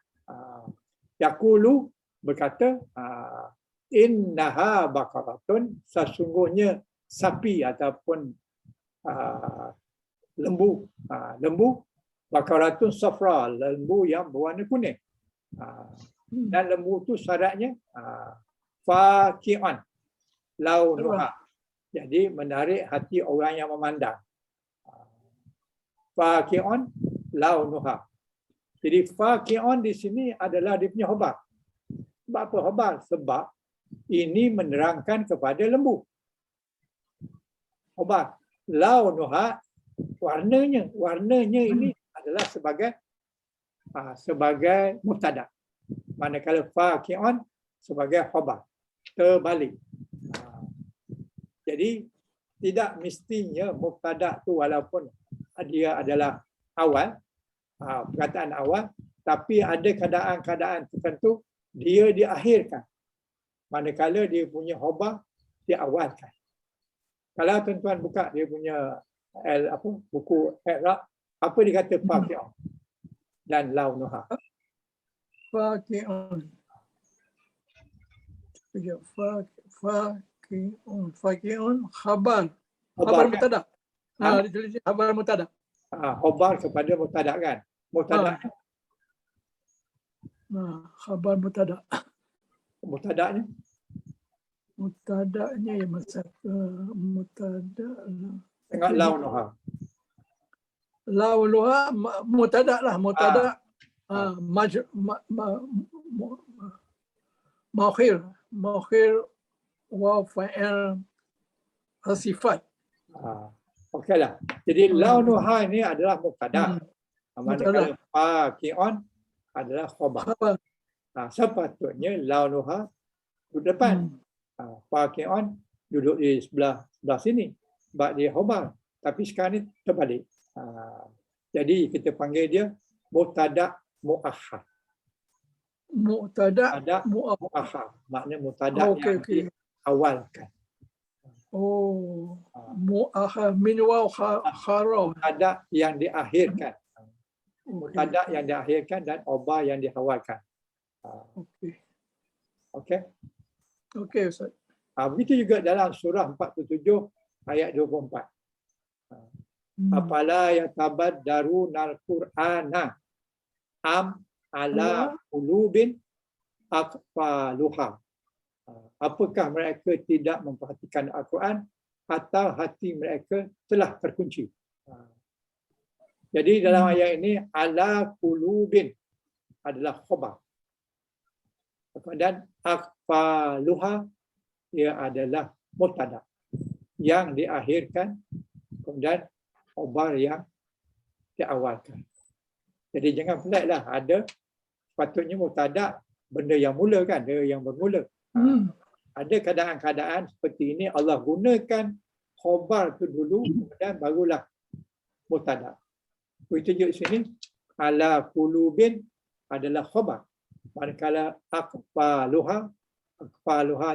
Yaqulu berkata, innaha baqaratun, sesungguhnya sapi ataupun lembu, baqaratun safra, lembu yang berwarna kuning. Dan lembu tu syaratnya faqi'an launuha. Jadi menarik hati orang yang memandang. Faqi'an launuha. Jadi faqi'an di sini adalah dia punya khabar. Sebab apa khabar? Sebab ini menerangkan kepada lembu. Khabar. Launuha, warnanya ini adalah sebagai mubtada'. Manakala faqi'an sebagai khabar. Terbalik. Jadi tidak mestinya mubtada' tu walaupun dia adalah awal, perkataan awal, tapi ada keadaan-keadaan tertentu dia diakhirkan. Manakala dia punya khabar diawalkan. Kalau tuan-tuan buka dia punya buku i'rab, apa dia kata faqi'un dan launuha. Faqi'un. Faqi'un khabar. Khabar mutada. Dia tulis khabar mutada. Khabar kepada mutada kan. Mutada. Khabar mutada. Mutadanya Mutadanya ya masa mutada. tengok launuha. Launuha mutada lah, mutada. Makhir wa fa'il sifat. Okeylah. Jadi launuha ini adalah mubtada. Manakala faqi'un adalah khabar. Sepatutnya launuha duduk depan. Faqi'un duduk di sebelah sini sebab dia khabar. Tapi sekarang ni terbalik. Jadi kita panggil dia mubtada muakhar. Mubtada muakhar. Maknanya mubtada yang diawalkan. Muakhar min waw khara. Mubtada yang diakhirkan. Mubtada yang diakhirkan dan khabar yang diawalkan. Okey Ustaz. Begitu juga dalam surah 47 ayat 24. Apala yatabaddarunal Qur'ana am ala qulubin aqfaluha. Apakah mereka tidak memperhatikan Al-Quran atau hati mereka telah terkunci. Jadi dalam ayat ini ala qulubin adalah khabar. Dan aqfaluha ia adalah mubtada yang diakhirkan kemudian khabar yang diawalkan. Jadi jangan peliklah, ada sepatutnya mubtada benda yang mula kan, ada yang bermula. Ada keadaan-keadaan seperti ini Allah gunakan khabar tu dulu kemudian barulah mubtada. Kita tunjuk sini ala qulubin adalah khabar. Manakala aqfaluha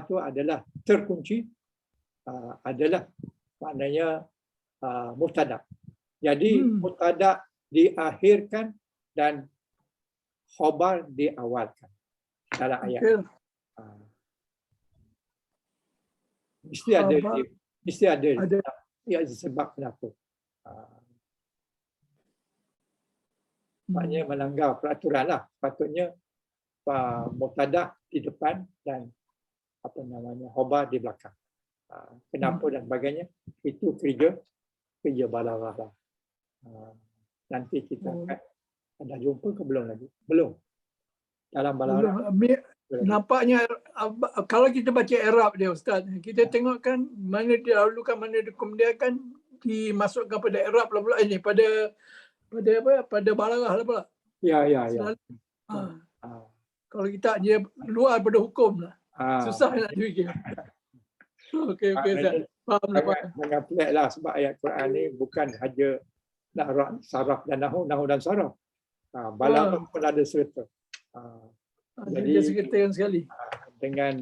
tu adalah terkunci, adalah maknanya mubtada. Jadi mubtada diakhirkan dan khabar diawalkan dalam ayat. Mesti ada ya sebab kenapa. Maknanya melanggar peraturan lah. Sepatutnya mubtada di depan dan khabar di belakang. Kenapa dan sebagainya itu kerja balaghah lah. Nanti kita akan ada jumpa ke belum lagi? Belum. Dalam balaghah. Nampaknya kalau kita baca i'rab dia Ustaz, kita tengok kan mana didahulukan, mana dikemudiankan, dimasukkan pada i'rab pula ini pada balaghah lah pula. Ya. Kalau kita dia luar pada hukum lah. Susah nak fikir. Okey Ustaz. Faham lah. Jangan pelik lah sebab ayat Quran ni bukan sahaja saraf dan nahu dan saraf. Balaghah pun ada serta. Jadi sekretarian sekali. Dengan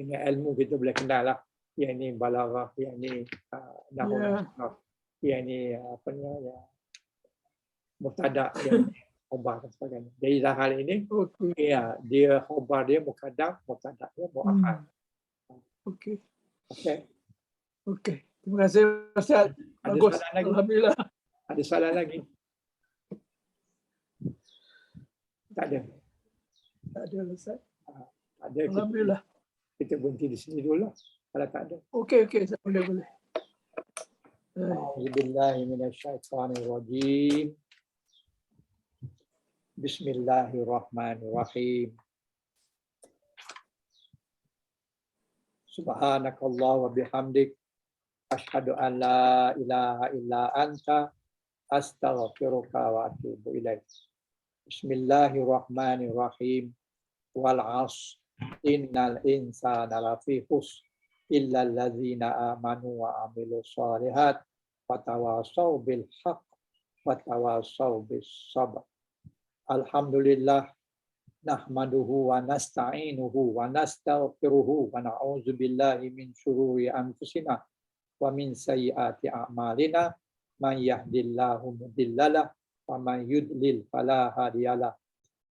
ilmu kita boleh kenal lah. Yang ni balaghah, yang ni nahu dan saraf. Yang ni mubtada, yang ni khabar dan sebagainya. Jadi dalam hal ini dia khabar dia muqaddam, mubtada dia muakhar. Okey. Terima kasih Ustaz. Bagus. Alhamdulillah. Ada soalan lagi? Tak ada. Tak ada Ustaz. Ada. Alhamdulillah. Kita berhenti di sini dulu lah. Kalau tak ada. Okey. Boleh. A'udzubillahi minasyaitonirrajim. Bismillahirrahmanirrahim. Subhanakallah wa bihamdik. Asyhadu an la ilaha illa anta. Astaghfiruka wa atubu ilaik. Bismillahirrahmanirrahim. Wal 'ashr innal insana lafi khusr illa allazina amanu wa amilus shalihat wa tawasaw bil haqq wa tawasaw bis sabr. Alhamdulillah nahmaduhu wa nasta'inuhu wa nastaghfiruhu wa na'udzu billahi min syururi anfusina wa min sayyiati a'malina. Man yahdillahu mudhillalah wa man yudlil fala hadiyalah.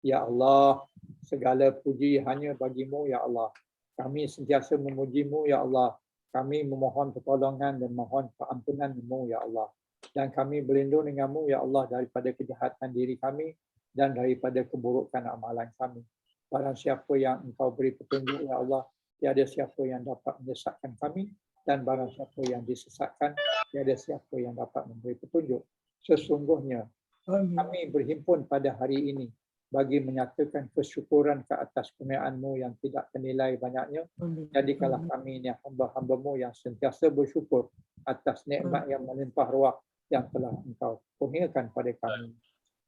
Ya Allah, segala puji hanya bagi-Mu ya Allah. Kami sentiasa memuji-Mu ya Allah. Kami memohon pertolongan dan mohon keampunan-Mu ya Allah. Dan kami berlindung dengan-Mu ya Allah daripada kejahatan diri kami dan daripada keburukan amalan kami. Barang siapa yang Engkau beri petunjuk ya Allah, tiada siapa yang dapat menyesatkan kami, dan barang siapa yang disesatkan, tiada siapa yang dapat memberi petunjuk. Sesungguhnya kami berhimpun pada hari ini bagi menyatakan kesyukuran ke atas kurniaan-Mu yang tidak ternilai banyaknya. Jadikanlah kami ini hamba-hamba-Mu yang sentiasa bersyukur atas nikmat yang melimpah ruah yang telah Engkau kurniakan pada kami.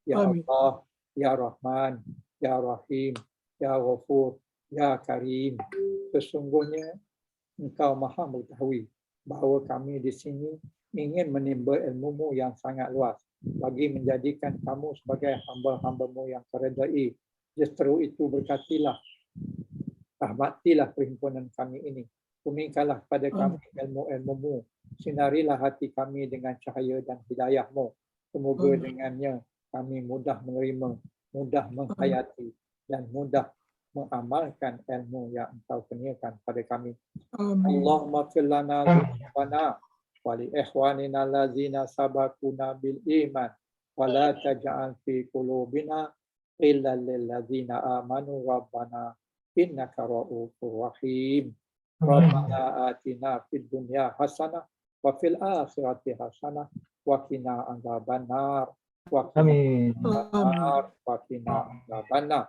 Ya Allah, Ya Rahman, Ya Rahim, Ya Ghafur, Ya Karim. Sesungguhnya Engkau maha mengetahui bahawa kami di sini ingin menimba ilmu-Mu yang sangat luas bagi menjadikan kamu sebagai hamba-hamba-Mu yang keredai. Justru itu berkatilah, rahmatilah perhimpunan kami ini. Kurniakanlah pada kami ilmu-ilmu-Mu. Sinarilah hati kami dengan cahaya dan hidayah-Mu. Semoga dengannya kami mudah menerima, mudah menghayati dan mudah mengamalkan ilmu yang Engkau kurniakan pada kami. Allahumma fir lana dzunubana wa li ikhwanina allazina sabaquna bil iman wa la taj'al fi qulubina illa lil ladzina amanu rabbana innaka ra'ufur rahim. Rabbana atina fid dunya hasanah wa fil akhirati hasanah wa qina adzabannar. Amin. Wakina Rabbana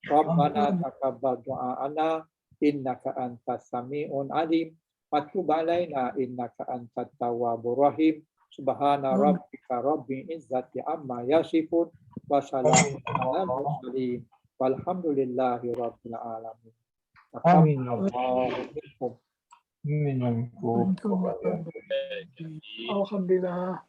Rabbana taqabbal du'ana innaka antas sami'un alim wa tub alaina innaka antat tawwabur rahim. Subhana rabbika rabbil izzati amma yasifun wa salamun alal mursalin walhamdulillahi rabbil alamin. Amin. Amin. Alhamdulillah.